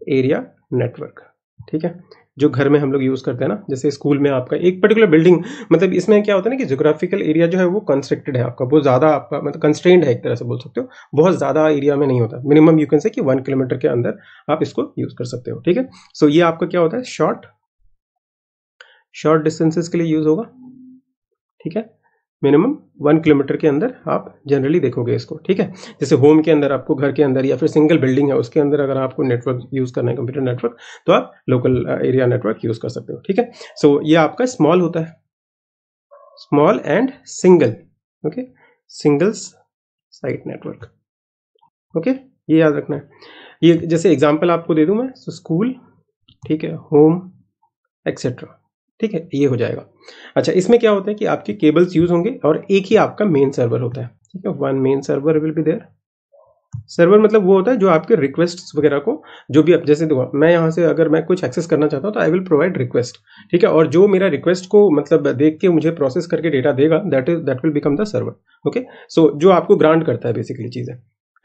area network, ठीक है. जो घर में हम लोग यूज करते हैं ना, जैसे स्कूल में आपका एक पर्टिकुलर बिल्डिंग, मतलब इसमें क्या होता है ना कि ज्योग्राफिकल एरिया जो है वो कंस्ट्रिक्टेड है आपका, बहुत ज्यादा आपका मतलब कंस्ट्रेंड है एक तरह से बोल सकते हो. बहुत ज्यादा एरिया में नहीं होता, मिनिमम यू कैन से कि 1 किलोमीटर के अंदर आप इसको यूज कर सकते हो, ठीक है. सो ये आपका क्या होता है, शॉर्ट डिस्टेंसेस के लिए यूज होगा, ठीक है. मिनिमम 1 किलोमीटर के अंदर आप जनरली देखोगे इसको, ठीक है. जैसे होम के अंदर, आपको घर के अंदर, या फिर सिंगल बिल्डिंग है उसके अंदर अगर आपको नेटवर्क यूज करना है, कंप्यूटर नेटवर्क, तो आप लोकल एरिया नेटवर्क यूज कर सकते हो, ठीक है. सो ये आपका स्मॉल होता है, small and single. Okay, singles site network. Okay, ये याद रखना है. ये जैसे एग्जांपल आपको दे दूं मैं, सो स्कूल, ठीक है, होम एक्सेट्रा, ठीक है, ये हो जाएगा. अच्छा, इसमें क्या होता है कि आपके केबल्स यूज होंगे और एक ही आपका मेन सर्वर होता है, ठीक है. 1 main server will be there. Server मतलब वो होता है जो आपके रिक्वेस्ट वगैरह को, जो भी आप, जैसे देखो मैं यहाँ से अगर मैं कुछ एक्सेस करना चाहता हूँ तो आई विल प्रोवाइड रिक्वेस्ट, ठीक है. और जो मेरा रिक्वेस्ट को मतलब देख के मुझे प्रोसेस करके डेटा देगा, that will become the server. Okay, so जो आपको ग्रांट करता है बेसिकली चीजें,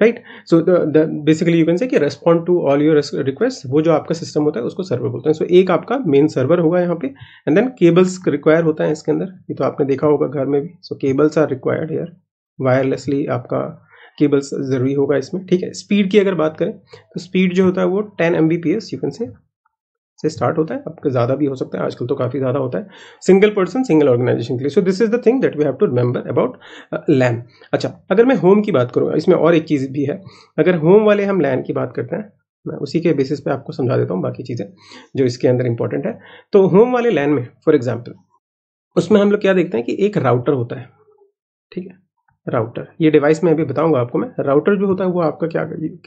right. So basically you can say कि respond to all your request, वो जो आपका सिस्टम होता है उसको सर्वर बोलते हैं. सो एक आपका मेन सर्वर होगा यहाँ पे, एंड देन केबल्स रिक्वायर होता है इसके अंदर, ये तो आपने देखा होगा घर में भी. So cables are required here, wirelessly आपका केबल्स जरूरी होगा इसमें, ठीक है. स्पीड की अगर बात करें तो स्पीड जो होता है वो 10 Mbps यू कैन से, से स्टार्ट होता है, आपका ज़्यादा भी हो सकता है, आजकल तो काफ़ी ज़्यादा होता है, सिंगल पर्सन सिंगल ऑर्गेनाइजेशन के लिए। So this is the thing that we have to remember about LAN. अच्छा, अगर मैं होम की बात करूँ, इसमें और एक चीज़ भी है, अगर होम वाले हम लैन की बात करते हैं, मैं उसी के बेसिस पे आपको समझा देता हूँ बाकी चीज़ें जो इसके अंदर इंपॉर्टेंट है। तो होम वाले लैन में फॉर एग्जाम्पल उसमें हम लोग क्या देखते हैं कि एक राउटर होता है, ठीक है, राउटर, ये डिवाइस में अभी बताऊंगा आपको मैं। राउटर जो होता है वो आपका क्या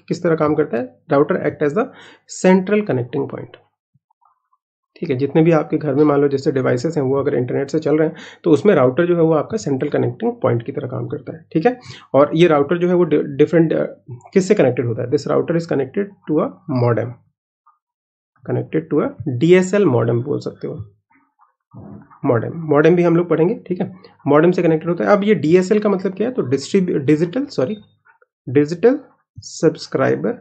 किस तरह काम करता है, router act as the central connecting point, ठीक है। जितने भी आपके घर में मान लो जैसे डिवाइसेस हैं वो अगर इंटरनेट से चल रहे हैं तो उसमें राउटर जो है वो आपका सेंट्रल कनेक्टिंग पॉइंट की तरह काम करता है, ठीक है। और ये राउटर जो है वो डिफरेंट किससे कनेक्टेड होता है, this router is connected to a modem, connected to a DSL modem बोल सकते हो, मॉडेम भी हम लोग पढ़ेंगे, ठीक है। मॉडेम से कनेक्टेड होता है। अब ये डीएसएल का मतलब क्या है, तो डिजिटल सब्सक्राइबर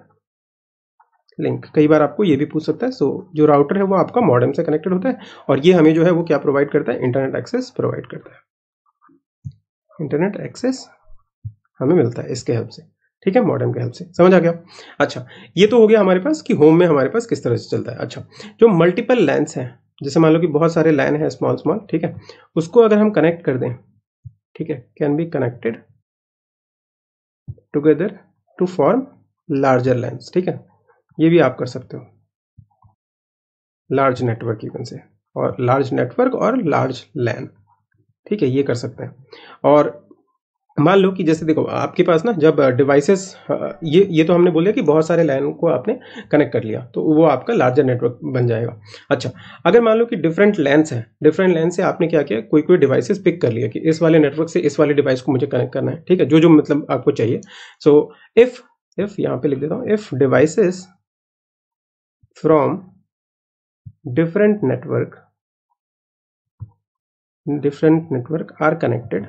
लिंक, कई बार आपको ये भी पूछ सकता है। सो जो राउटर है वो आपका मॉडेम से कनेक्टेड होता है और ये हमें जो है वो क्या प्रोवाइड करता है, इंटरनेट एक्सेस प्रोवाइड करता है, इंटरनेट एक्सेस हमें मिलता है इसके हेल्प से, ठीक है, मॉडेम के हेल्प से। समझ आ गया। अच्छा, ये तो हो गया हमारे पास कि होम में हमारे पास किस तरह से चलता है। अच्छा, जो मल्टीपल लैन्स हैं, जैसे मान लो कि बहुत सारे लैन है स्मॉल स्मॉल, ठीक है, उसको अगर हम कनेक्ट कर दें, ठीक है, can be connected together to form larger LANs, ठीक है, ये भी आप कर सकते हो, large network you can say, और लार्ज नेटवर्क और लार्ज लैन, ठीक है, ये कर सकते हैं। और मान लो कि जैसे देखो आपके पास ना जब डिवाइसेस, ये तो हमने बोला कि बहुत सारे लाइन को आपने कनेक्ट कर लिया तो वो आपका लार्जर नेटवर्क बन जाएगा। अच्छा, अगर मान लो कि डिफरेंट लेंस है, डिफरेंट लेंस से आपने क्या किया, कोई डिवाइसेस पिक कर लिया कि इस वाले नेटवर्क से इस वाले डिवाइस को मुझे कनेक्ट करना है, ठीक है, जो मतलब आपको चाहिए। सो इफ यहाँ पे लिख देता हूँ, if devices from different network are connected,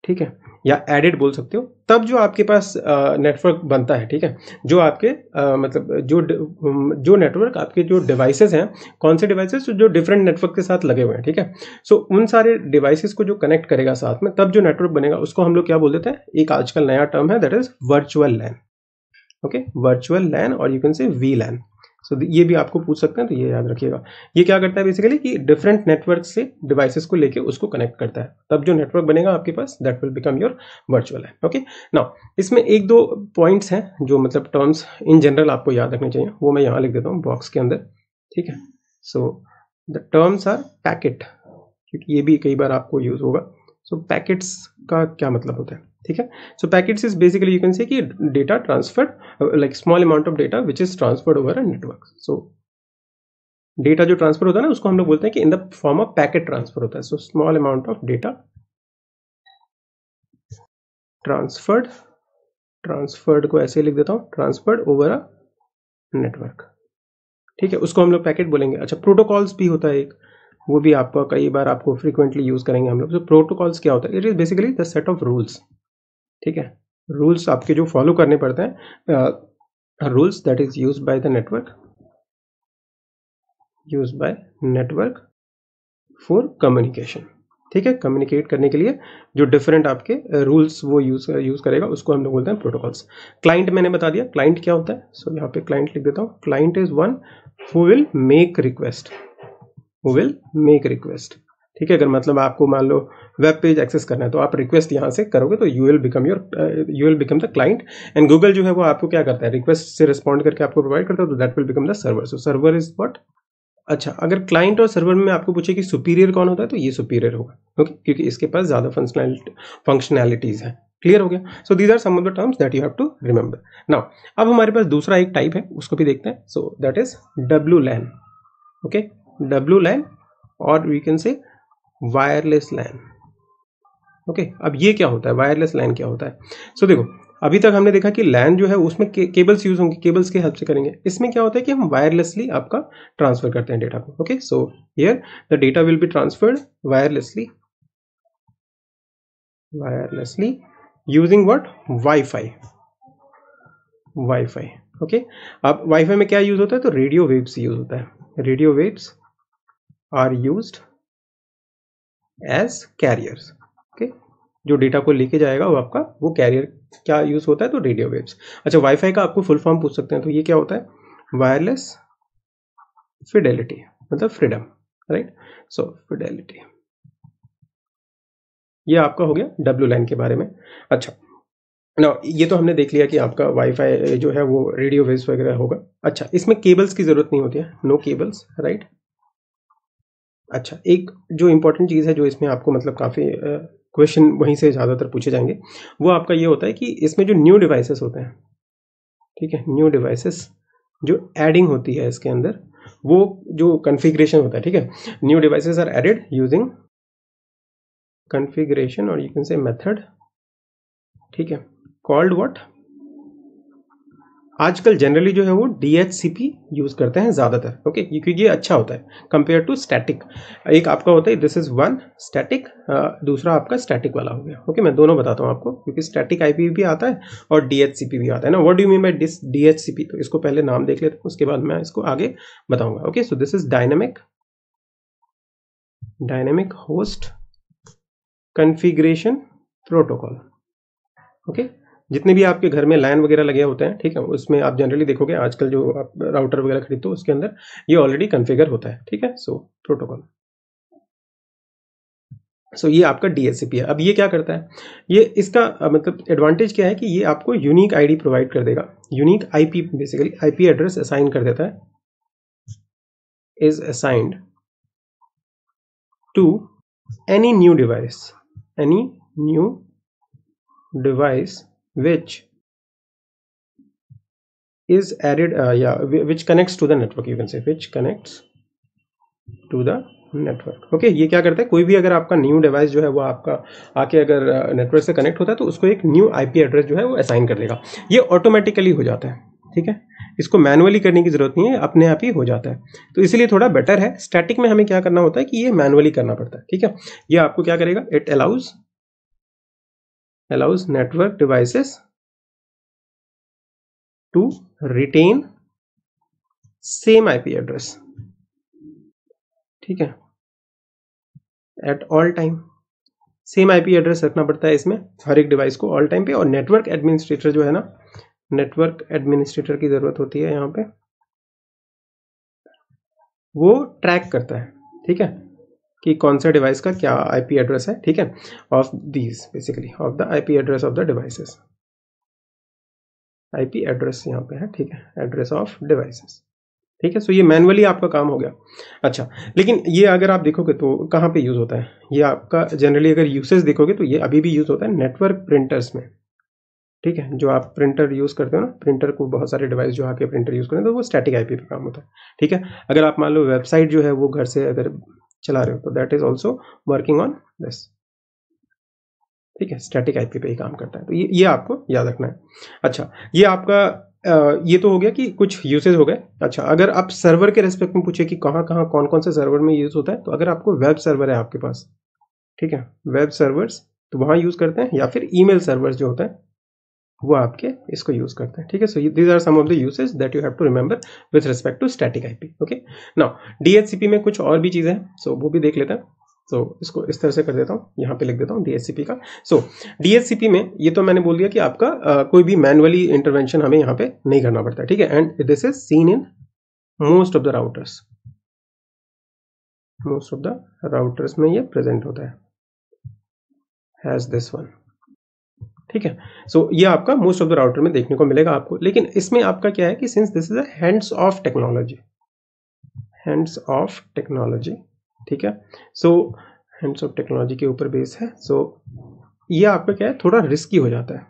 ठीक है, या एडिड बोल सकते हो, तब जो आपके पास नेटवर्क बनता है, ठीक है, जो आपके मतलब जो नेटवर्क आपके जो डिवाइसेस हैं, कौन से डिवाइसेस जो डिफरेंट नेटवर्क के साथ लगे हुए हैं, ठीक है। सो उन सारे डिवाइसेस को जो कनेक्ट करेगा साथ में, तब जो नेटवर्क बनेगा उसको हम लोग क्या बोल देते हैं, एक आजकल नया टर्म है that is virtual LAN, okay, virtual LAN, और you can say V LAN. So ये भी आपको पूछ सकते हैं, तो ये याद रखिएगा। ये क्या करता है बेसिकली कि डिफरेंट नेटवर्क से डिवाइसेस को लेके उसको कनेक्ट करता है, तब जो नेटवर्क बनेगा आपके पास that will become your virtual LAN, okay. Now इसमें एक दो पॉइंट्स हैं जो मतलब टर्म्स इन जनरल आपको याद रखने चाहिए, वो मैं यहाँ लिख देता हूँ बॉक्स के अंदर, ठीक है। So the terms are packet, क्योंकि ये भी कई बार आपको यूज होगा। सो पैकेट्स का क्या मतलब होता है, ठीक है। So packets is basically you can say कि data transferred, like small amount of data which is transferred over a network. So data जो ट्रांसफर होता है ना उसको हम लोग बोलते हैं कि in the form of packet transfer होता है। So small amount of data transferred को ऐसे लिख देता हूँ, ट्रांसफर्ड ओवर अ नेटवर्क, ठीक है, उसको हम लोग पैकेट बोलेंगे। अच्छा, प्रोटोकॉल्स भी होता है एक, वो भी आपका कई बार आपको फ्रीक्वेंटली यूज करेंगे हम लोग। तो प्रोटोकॉल्स क्या होता है, it is basically the set of rules, ठीक है, रूल्स आपके जो फॉलो करने पड़ते हैं, rules that is used by the network for communication, ठीक है, कम्युनिकेट करने के लिए जो डिफरेंट आपके रूल्स वो यूज करेगा उसको हम लोग बोलते हैं प्रोटोकॉल्स। क्लाइंट मैंने बता दिया, क्लाइंट क्या होता है। सो यहाँ पे क्लाइंट लिख देता हूँ, client is one who will make request, ठीक है। अगर मतलब आपको मान लो वेब पेज एक्सेस करना है तो आप रिक्वेस्ट यहाँ से करोगे तो you will become the client, and Google जो है वो आपको क्या करता है, रिक्वेस्ट से रिस्पॉन्ड करके आपको प्रोवाइड करता है, तो that will become the server. So server is what. अच्छा, अगर क्लाइंट और सर्वर में आपको पूछे कि सुपीरियर कौन होता है, तो ये सुपीरियर होगा, ओके, क्योंकि इसके पास ज्यादा फंक्शनैलिटीज है। क्लियर हो गया। So these are some of the terms that you have to remember. Now अब हमारे पास दूसरा एक टाइप है, उसको भी देखते हैं। So that is W LAN, okay, W LAN, और we can say wireless LAN, okay. अब ये क्या होता है, वायरलेस लैन क्या होता है। सो देखो, अभी तक हमने देखा कि लैन जो है उसमें केबल्स यूज होंगे, केबल्स के हेल्प से करेंगे। इसमें क्या होता है कि हम वायरलेसली आपका ट्रांसफर करते हैं डेटा को, okay. So here the data will be transferred wirelessly using what, wifi, okay. अब वाईफाई में क्या यूज होता है, तो रेडियो वेव्स यूज होता है, radio waves are used as carriers, okay. जो डेटा को लेके जाएगा वो आपका वो कैरियर क्या यूज होता है, तो रेडियो वेव्स। अच्छा, वाईफाई का आपको फुल फॉर्म पूछ सकते हैं, तो ये क्या होता है, वायरलेस फिडेलिटी मतलब फ्रीडम, राइट। सो फिडेलिटी ये आपका हो गया डब्ल्यू लैन के बारे में। अच्छा ना, ये तो हमने देख लिया कि आपका वाईफाई जो है वो रेडियो वेव्स वगैरह होगा। अच्छा, इसमें केबल्स की जरूरत नहीं होती है, नो केबल्स, राइट। अच्छा, एक जो इंपॉर्टेंट चीज़ है जो इसमें आपको मतलब काफ़ी क्वेश्चन वहीं से ज़्यादातर पूछे जाएंगे, वो आपका ये होता है कि इसमें जो न्यू डिवाइसेस होते हैं, ठीक है, न्यू डिवाइसेस जो एडिंग होती है इसके अंदर, वो जो कॉन्फ़िगरेशन होता है, ठीक है, new devices are added using configuration और यू कैन से मेथड, ठीक है, कॉल्ड व्हाट। आजकल जनरली जो है वो DHCP यूज करते हैं ज्यादातर, ओके, क्योंकि ये अच्छा होता है कंपेयर टू स्टैटिक। एक आपका होता है दिस इज वन स्टैटिक, दूसरा आपका स्टैटिक वाला हो गया, ओके। मैं दोनों बताता हूँ आपको, क्योंकि स्टैटिक IP भी आता है और DHCP भी आता है ना। What do you mean by this DHCP? तो इसको पहले नाम देख लेते हैं, उसके बाद मैं इसको आगे बताऊंगा, okay. So this is dynamic host configuration protocol, okay. जितने भी आपके घर में लैन वगैरह लगे होते हैं, ठीक है, उसमें आप जनरली देखोगे आजकल जो आप राउटर वगैरह खरीदते हो उसके अंदर ये ऑलरेडी कॉन्फ़िगर होता है, ठीक है। सो प्रोटोकॉल, सो ये आपका DHCP है। अब ये क्या करता है, ये इसका मतलब एडवांटेज क्या है कि ये आपको यूनिक आईडी प्रोवाइड कर देगा, unique IP, basically IP address assign कर देता है, is assigned to any new device which is added which connects to the network, you can say which connects to the network, okay. ये क्या करता है, कोई भी अगर आपका न्यू डिवाइस जो है वो आपका आके अगर नेटवर्क से कनेक्ट होता है तो उसको एक न्यू IP एड्रेस जो है वो असाइन कर देगा। ये ऑटोमेटिकली हो जाता है, ठीक है, इसको मैनुअली करने की जरूरत नहीं है, अपने आप ही हो जाता है। तो इसलिए थोड़ा बेटर है। स्टैटिक में हमें क्या करना होता है कि ये मैनुअली करना पड़ता है, ठीक है। ये आपको क्या करेगा, it allows network devices to retain same IP address, ठीक है, at all time. Same IP address रखना पड़ता है इसमें हर एक डिवाइस को ऑल टाइम पे। और नेटवर्क एडमिनिस्ट्रेटर जो है ना, नेटवर्क एडमिनिस्ट्रेटर की जरूरत होती है यहाँ पे, वो ट्रैक करता है, ठीक है, कि कौन सा डिवाइस का क्या IP एड्रेस है, ठीक है, of these basically of the IP address of the devices. IP address यहाँ पे है, ठीक है, एड्रेस ऑफ डिवाइसेस, ठीक है। सो ये मैनुअली आपका काम हो गया। अच्छा, लेकिन ये अगर आप देखोगे तो कहाँ पे यूज होता है, ये आपका जनरली अगर यूसेज देखोगे तो ये अभी भी यूज होता है नेटवर्क प्रिंटर्स में, ठीक है। जो आप प्रिंटर यूज करते हो ना, प्रिंटर को बहुत सारे डिवाइस जो आके प्रिंटर यूज करते हैं तो वो स्टैटिक IP पे काम होता है, ठीक है। अगर आप मान लो वेबसाइट जो है वो घर से अगर चला रहे हो तो that is also working on this, ठीक है, स्टैटिक IP पे ही काम करता है। तो ये आपको याद रखना है। अच्छा, ये आपका ये तो हो गया कि कुछ यूसेज हो गए। अच्छा, अगर आप सर्वर के रेस्पेक्ट में पूछे कि कहाँ कहाँ कौन कौन से सर्वर में यूज होता है, तो अगर आपको वेब सर्वर है आपके पास, ठीक है, वेब सर्वर्स, तो वहाँ यूज करते हैं, या फिर ईमेल सर्वर्स जो होता है वो आपके इसको यूज करते हैं, ठीक है। So these are some of the usage that you have to remember with respect to static IP, okay. Now DHCP में कुछ और भी चीजें हैं, सो वो भी देख लेते हैं। सो इसको इस तरह से कर देता हूँ, यहाँ पे लिख देता हूँ DHCP का। सो DHCP में ये तो मैंने बोल दिया कि आपका कोई भी मैनुअली इंटरवेंशन हमें यहाँ पे नहीं करना पड़ता है, ठीक है। And this is seen in most of the routers, most of the routers में ये प्रेजेंट होता है, हैज दिस वन, ठीक है। सो ये आपका मोस्ट ऑफ द राउटर में देखने को मिलेगा आपको। लेकिन इसमें आपका क्या है कि since this is a hands of technology, ठीक है। सो हैंड्स ऑफ टेक्नोलॉजी के ऊपर बेस है। सो ये आपका क्या है, थोड़ा रिस्की हो जाता है।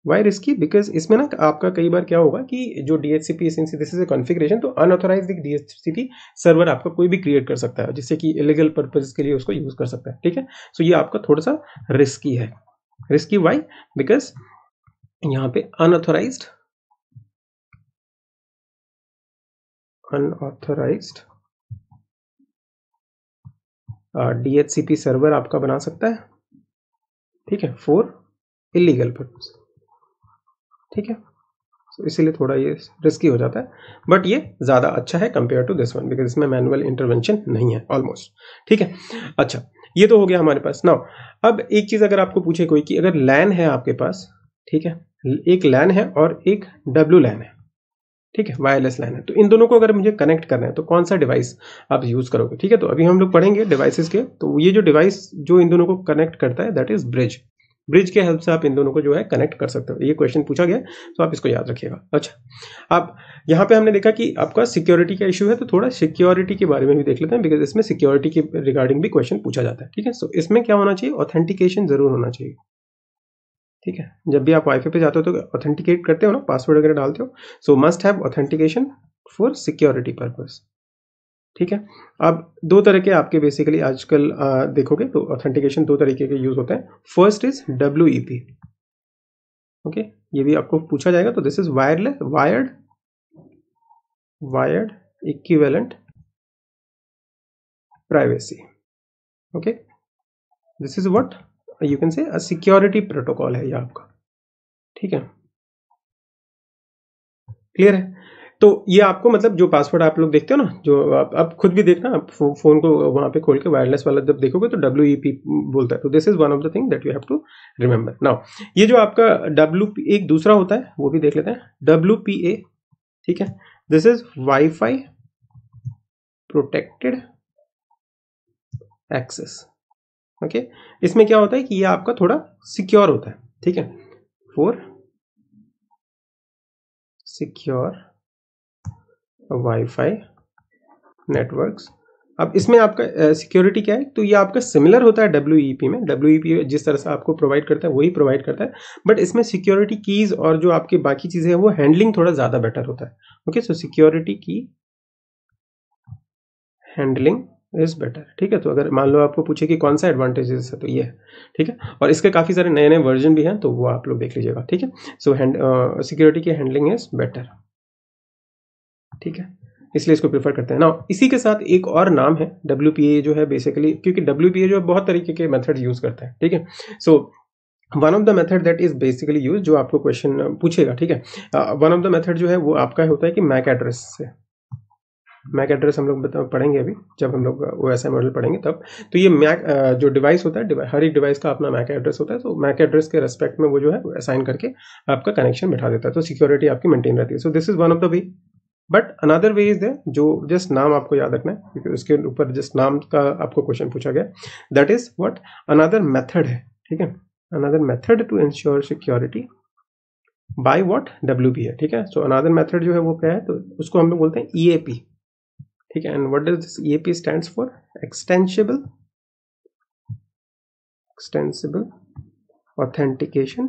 Y risky? बिकॉज इसमें ना आपका कई बार क्या होगा कि जो DHCP since this is a configuration, तो अनऑथराइज्ड DHCP सर्वर आपका कोई भी क्रिएट कर सकता है, जिससे कि इलीगल पर्पज के लिए उसको यूज कर सकता है, ठीक है। सो ये आपका थोड़ा सा रिस्की है। Risky Y? बिकॉज यहाँ पे अनऑथराइज्ड DHCP सर्वर आपका बना सकता है, ठीक है, फॉर इलीगल पर्पज, ठीक है। so इसीलिए थोड़ा ये रिस्की हो जाता है, बट ये ज्यादा अच्छा है compare to this one, because इसमें मैनुअल इंटरवेंशन नहीं है ऑलमोस्ट, ठीक है। अच्छा, ये तो हो गया हमारे पास। नाउ अब एक चीज अगर आपको पूछे कोई कि अगर लैन है आपके पास, ठीक है, एक लैन है और एक WLAN है, ठीक है, वायरलेस लैन है। तो इन दोनों को अगर मुझे कनेक्ट करना है तो कौन सा डिवाइस आप यूज करोगे, ठीक है। तो अभी हम लोग पढ़ेंगे डिवाइसेस के। तो ये जो डिवाइस जो इन दोनों को कनेक्ट करता है दैट इज ब्रिज। ब्रिज के हेल्प से आप इन दोनों को जो है कनेक्ट कर सकते हो। ये क्वेश्चन पूछा गया तो आप इसको याद रखिएगा। अच्छा, अब यहाँ पे हमने देखा कि आपका सिक्योरिटी का इशू है, तो थोड़ा सिक्योरिटी के बारे में भी देख लेते हैं, बिकॉज इसमें सिक्योरिटी के रिगार्डिंग भी क्वेश्चन पूछा जाता है, ठीक है। सो इसमें क्या होना चाहिए, ऑथेंटिकेशन जरूर होना चाहिए, ठीक है। जब भी आप वाईफाई पे जाते हो तो ऑथेंटिकेट करते हो ना, पासवर्ड वगैरह डालते हो, सो must have authentication for security purpose, ठीक है। अब दो तरह के आपके बेसिकली आजकल देखोगे तो ऑथेंटिकेशन दो तरीके के यूज होते हैं। फर्स्ट इज WEP, ओके, ये भी आपको पूछा जाएगा। तो this is wireless wired equivalent privacy, okay. This is what you can say a security protocol है ये आपका, ठीक है। क्लियर है। तो ये आपको मतलब जो पासवर्ड आप लोग देखते हो ना, जो आप खुद भी देखना, आप फोन को वहां पे खोल के वायरलेस वाला जब देखोगे तो WEP बोलता है। तो this is one of the thing that you have to remember. Now ये जो आपका एक दूसरा होता है वो भी देख लेते हैं, WPA, ठीक है। This is WiFi protected access, okay. इसमें क्या होता है कि ये आपका थोड़ा सिक्योर होता है, ठीक है, फॉर सिक्योर वाईफाई नेटवर्क्स। अब इसमें आपका सिक्योरिटी क्या है, तो ये आपका सिमिलर होता है WEP में। WEP जिस तरह से आपको प्रोवाइड करता है वही प्रोवाइड करता है, बट इसमें सिक्योरिटी कीज और जो आपकी बाकी चीजें हैं वो हैंडलिंग थोड़ा ज्यादा बेटर होता है, ओके। सो सिक्योरिटी की हैंडलिंग इज बेटर, ठीक है। तो अगर मान लो आपको पूछे कि कौन सा एडवांटेजेस है तो ये है, ठीक है। और इसके काफी सारे नए नए वर्जन भी हैं तो वो आप लोग देख लीजिएगा, ठीक है। सो सिक्योरिटी की हैंडलिंग इज बेटर, ठीक है, इसलिए इसको प्रेफर करते हैं ना। इसी के साथ एक और नाम है WPA जो है बेसिकली, क्योंकि WPA जो है बहुत तरीके के मेथड यूज करता है, ठीक है। So one of the method that is basically use, जो आपको क्वेश्चन पूछेगा, ठीक है, वन ऑफ द मेथड जो है वो आपका होता है कि मैक एड्रेस से। मैक एड्रेस हम लोग पढ़ेंगे अभी जब हम लोग OSI मॉडल पढ़ेंगे तब। तो ये मैक जो डिवाइस होता है, हर एक डिवाइस का अपना मैक एड्रेस होता है, तो मैक एड्रेस के रेस्पेक्ट में वो जो है असाइन करके आपका कनेक्शन बैठा देता है, तो सिक्योरिटी आपकी मेंटेन रहती है। So this is one of the way, but another way is there, जो जस्ट नाम आपको याद रखना है क्योंकि उसके ऊपर जस्ट नाम का आपको क्वेश्चन पूछा गया, that is what another method है, ठीक है। Another method to ensure security by what WPA, ठीक है। सो अनदर मेथड जो है वो क्या है, तो उसको हम लोग बोलते हैं EAP, ठीक है। And what does this EAP stands for, extensible authentication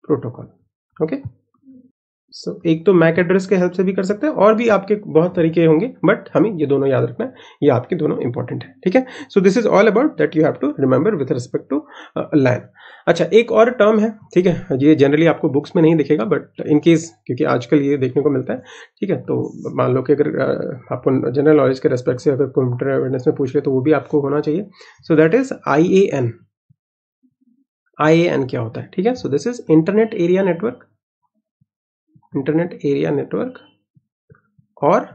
protocol, okay. So एक तो मैक एड्रेस के हेल्प से भी कर सकते हैं, और भी आपके बहुत तरीके होंगे, बट हमें ये दोनों याद रखना है, ये आपके दोनों इंपॉर्टेंट है, ठीक है। So this is all about that you have to remember with respect to LAN. अच्छा, एक और टर्म है, ठीक है, ये जनरली आपको बुक्स में नहीं दिखेगा, बट इन केस क्योंकि आजकल ये देखने को मिलता है, ठीक है। तो मान लो कि अगर आपको जनरल नॉलेज के रेस्पेक्ट से अगर कंप्यूटर अवेयरनेस में पूछ ले तो वो भी आपको होना चाहिए। सो दैट इज IAN। IAN क्या होता है, ठीक है। So this is internet area network, internet area network. और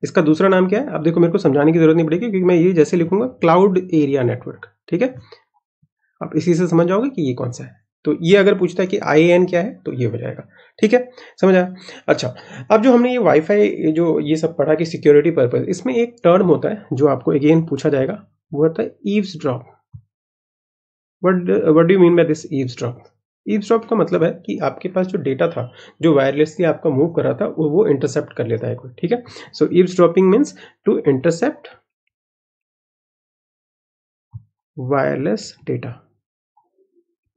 इसका दूसरा नाम क्या है, अब देखो मेरे को समझाने की जरूरत नहीं पड़ेगी क्योंकि मैं ये जैसे लिखूंगा क्लाउड एरिया नेटवर्क, ठीक है। आप इसी से समझ जाओगे कि ये कौन सा है। तो ये अगर पूछता है कि IAN क्या है तो ये हो जाएगा, ठीक है, समझ आया। अच्छा, अब जो हमने ये वाईफाई जो ये सब पढ़ा कि सिक्योरिटी पर्पज, इसमें एक टर्म होता है जो आपको अगेन पूछा जाएगा, वो होता है eavesdrop. What do you mean by this eavesdrop? Eavesdrop का मतलब है कि आपके पास जो डेटा था जो वायरलेसली आपका मूव कर रहा था वो इंटरसेप्ट कर लेता है कोई, ठीक है। So eavesdropping means to intercept wireless data,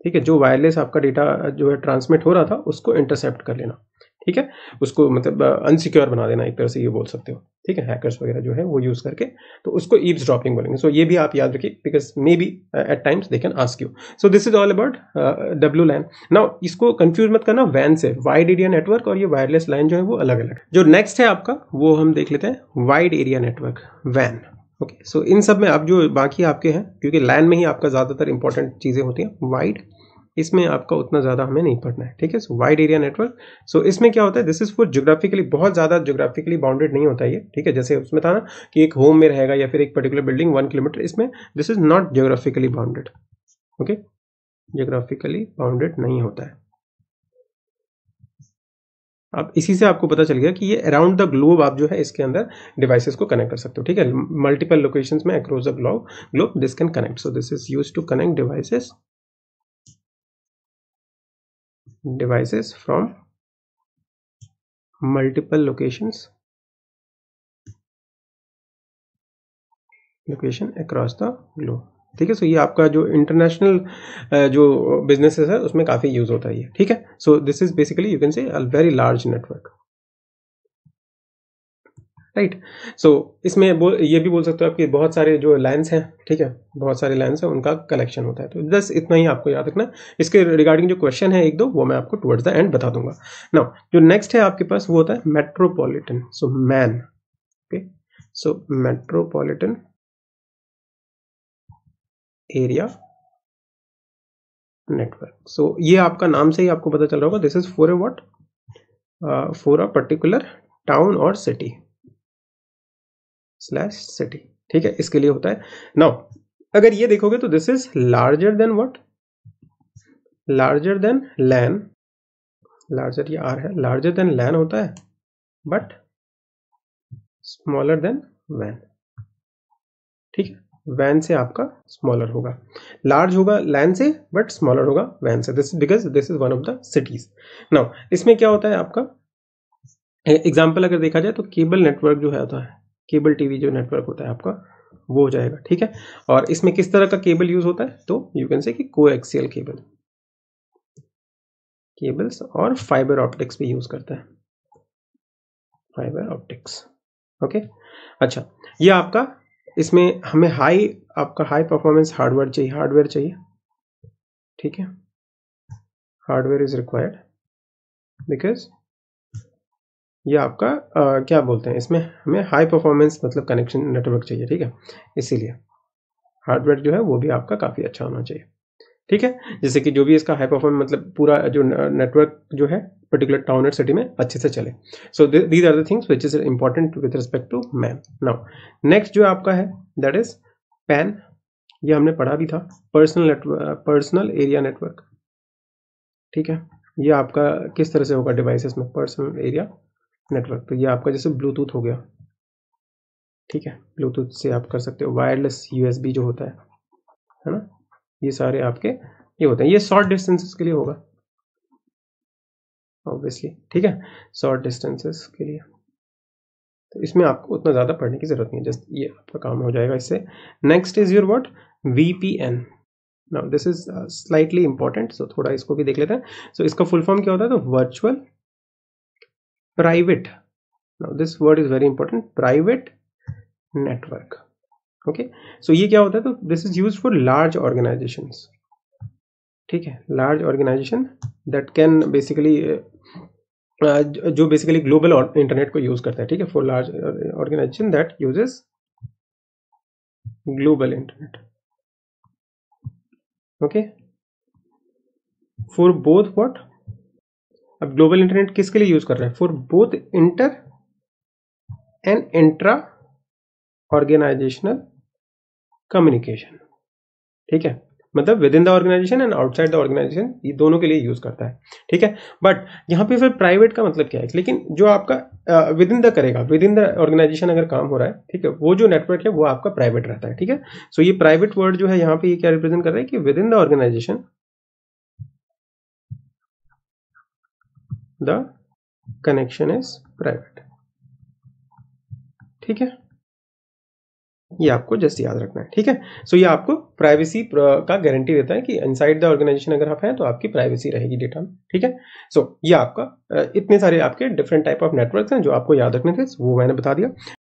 ठीक है। जो वायरलेस आपका डेटा जो है ट्रांसमिट हो रहा था उसको इंटरसेप्ट कर लेना, ठीक है, उसको मतलब अनसिक्योर बना देना, एक तरह से ये बोल सकते हो, ठीक है। हैकर्स वगैरह जो है वो यूज करके, तो उसको ईव्सड्रॉपिंग बोलेंगे। सो ये भी आप याद रखिए because may be at times they can ask you. So this is all about WLAN। नाउ इसको कंफ्यूज मत करना वैन से, वाइड एरिया नेटवर्क और ये वायरलेस लैन जो है वो अलग अलग। जो नेक्स्ट है आपका वो हम देख लेते हैं वाइड एरिया नेटवर्क, वैन, ओके। सो इन सब में आप जो बाकी आपके हैं, क्योंकि लैन में ही आपका ज्यादातर इंपॉर्टेंट चीजें होती हैं, वाइड इसमें आपका उतना ज़्यादा हमें नहीं पढ़ना है, ठीक है। सो वाइड एरिया नेटवर्क, सो इसमें क्या होता है, दिस इज फॉर ज्योग्राफिकली, बहुत ज़्यादा ज्योग्राफिकली बाउंडेड नहीं होता ये, ठीक है। जैसे उसमें था ना कि एक होम में रहेगा या फिर एक पर्टिकुलर बिल्डिंग 1 किलोमीटर, इसमें this is not geographically bounded, okay, geographically bounded नहीं होता है। अब इसी से आपको पता चल गया कि ये अराउंड द ग्लोब आप जो है इसके अंदर डिवाइसेस को कनेक्ट कर सकते हो, ठीक है, मल्टीपल लोकेशंस में across the globe this can connect. So this is used to connect devices from multiple location across the globe, ठीक है। सो ये आपका जो इंटरनेशनल जो बिजनेसेस है उसमें काफी यूज होता है ये, ठीक है। So this is basically you can say a very large network, right. So इसमें ये भी बोल सकते हो आपकी बहुत सारे जो लाइन्स हैं, ठीक है, बहुत सारे लाइन्स हैं उनका कलेक्शन होता है। तो बस इतना ही आपको याद रखना। इसके रिगार्डिंग जो क्वेश्चन है एक दो वो मैं आपको टुवर्ड्स द एंड बता दूंगा। नाउ जो नेक्स्ट है आपके पास वो होता है मेट्रोपॉलिटन, सो मैन, ओके, सो मेट्रोपॉलिटन एरिया नेटवर्क। सो ये आपका नाम से ही आपको पता चल रहा होगा, this is for a what, for a particular town और सिटी /सिटी, ठीक है, इसके लिए होता है। नाउ अगर ये देखोगे तो this is larger than what, larger than LAN, larger ये आर है, लार्जर देन लैन होता है बट स्मॉलर देन वैन, ठीक है, वैन से आपका स्मॉलर होगा, लार्ज होगा लैन से बट स्मॉलर होगा वैन से, this because this is one of the cities. Now इसमें क्या होता है आपका एग्जाम्पल अगर देखा जाए तो केबल नेटवर्क जो है होता है, केबल टीवी जो नेटवर्क होता है आपका वो हो जाएगा, ठीक है। और इसमें किस तरह का केबल यूज होता है, तो यू कैन से कि कोएक्सियल केबल्स और फाइबर ऑप्टिक्स भी यूज करता है, फाइबर ऑप्टिक्स, ओके। अच्छा, ये आपका इसमें हमें आपका हाई परफॉर्मेंस हार्डवेयर चाहिए, ठीक है, हार्डवेयर इज रिक्वायर्ड बिकॉज ये आपका क्या बोलते हैं, इसमें हमें हाई परफॉर्मेंस मतलब कनेक्शन नेटवर्क चाहिए, ठीक है, इसीलिए हार्डवेयर जो है वो भी आपका काफ़ी अच्छा होना चाहिए, ठीक है। जैसे कि जो भी इसका हाई परफॉर्मेंस मतलब पूरा जो नेटवर्क जो है पर्टिकुलर टाउन और सिटी में अच्छे से चले। So these are the things which is important with respect to MAN. Now next जो आपका है दैट इज पैन, ये हमने पढ़ा भी था, पर्सनल एरिया नेटवर्क, ठीक है। ये आपका किस तरह से होगा डिवाइसेस में, पर्सनल एरिया नेटवर्क, तो ये आपका जैसे ब्लूटूथ हो गया, ठीक है, ब्लूटूथ से आप कर सकते हो, वायरलेस यूएसबी जो होता है ना, ये सारे आपके ये होते हैं, ये शॉर्ट डिस्टेंसेस के लिए होगा ऑब्वियसली, ठीक है, शॉर्ट डिस्टेंसेस के लिए, तो इसमें आपको उतना ज़्यादा पढ़ने की जरूरत नहीं है, जस्ट ये आपका काम हो जाएगा इससे। Next is your what, VPN। Now this is slightly important, so थोड़ा इसको भी देख लेते हैं। सो इसका फुल फॉर्म क्या होता है, तो virtual private, now this word is very important, private network, okay। so ये क्या होता है, तो this is used for large organizations, ठीक है, large organization that can basically जो बेसिकली ग्लोबल इंटरनेट को यूज करता है, ठीक है, for large organization that uses global internet, okay, for both what, अब ग्लोबल इंटरनेट किसके लिए यूज कर रहे हैं, for both inter and intra organizational communication, ठीक है, मतलब within the organization and outside the organization, ये दोनों के लिए यूज करता है, ठीक है। बट यहाँ पे फिर प्राइवेट का मतलब क्या है, लेकिन जो आपका विद इन द करेगा, विद इन द ऑर्गेनाइजेशन अगर काम हो रहा है, ठीक है, वो जो नेटवर्क है वो आपका प्राइवेट रहता है, ठीक है। सो ये प्राइवेट वर्ड जो है यहाँ पे ये क्या रिप्रेजेंट कर रहा है कि within the organization the connection is private, ठीक है, ये आपको जस्ट याद रखना है, ठीक है। सो ये आपको प्राइवेसी का गारंटी देता है कि इनसाइड द ऑर्गेनाइजेशन अगर आप हैं तो आपकी प्राइवेसी रहेगी डेटा में, ठीक है। सो ये आपका इतने सारे आपके डिफरेंट टाइप ऑफ नेटवर्क्स हैं जो आपको याद रखने थे, वो मैंने बता दिया।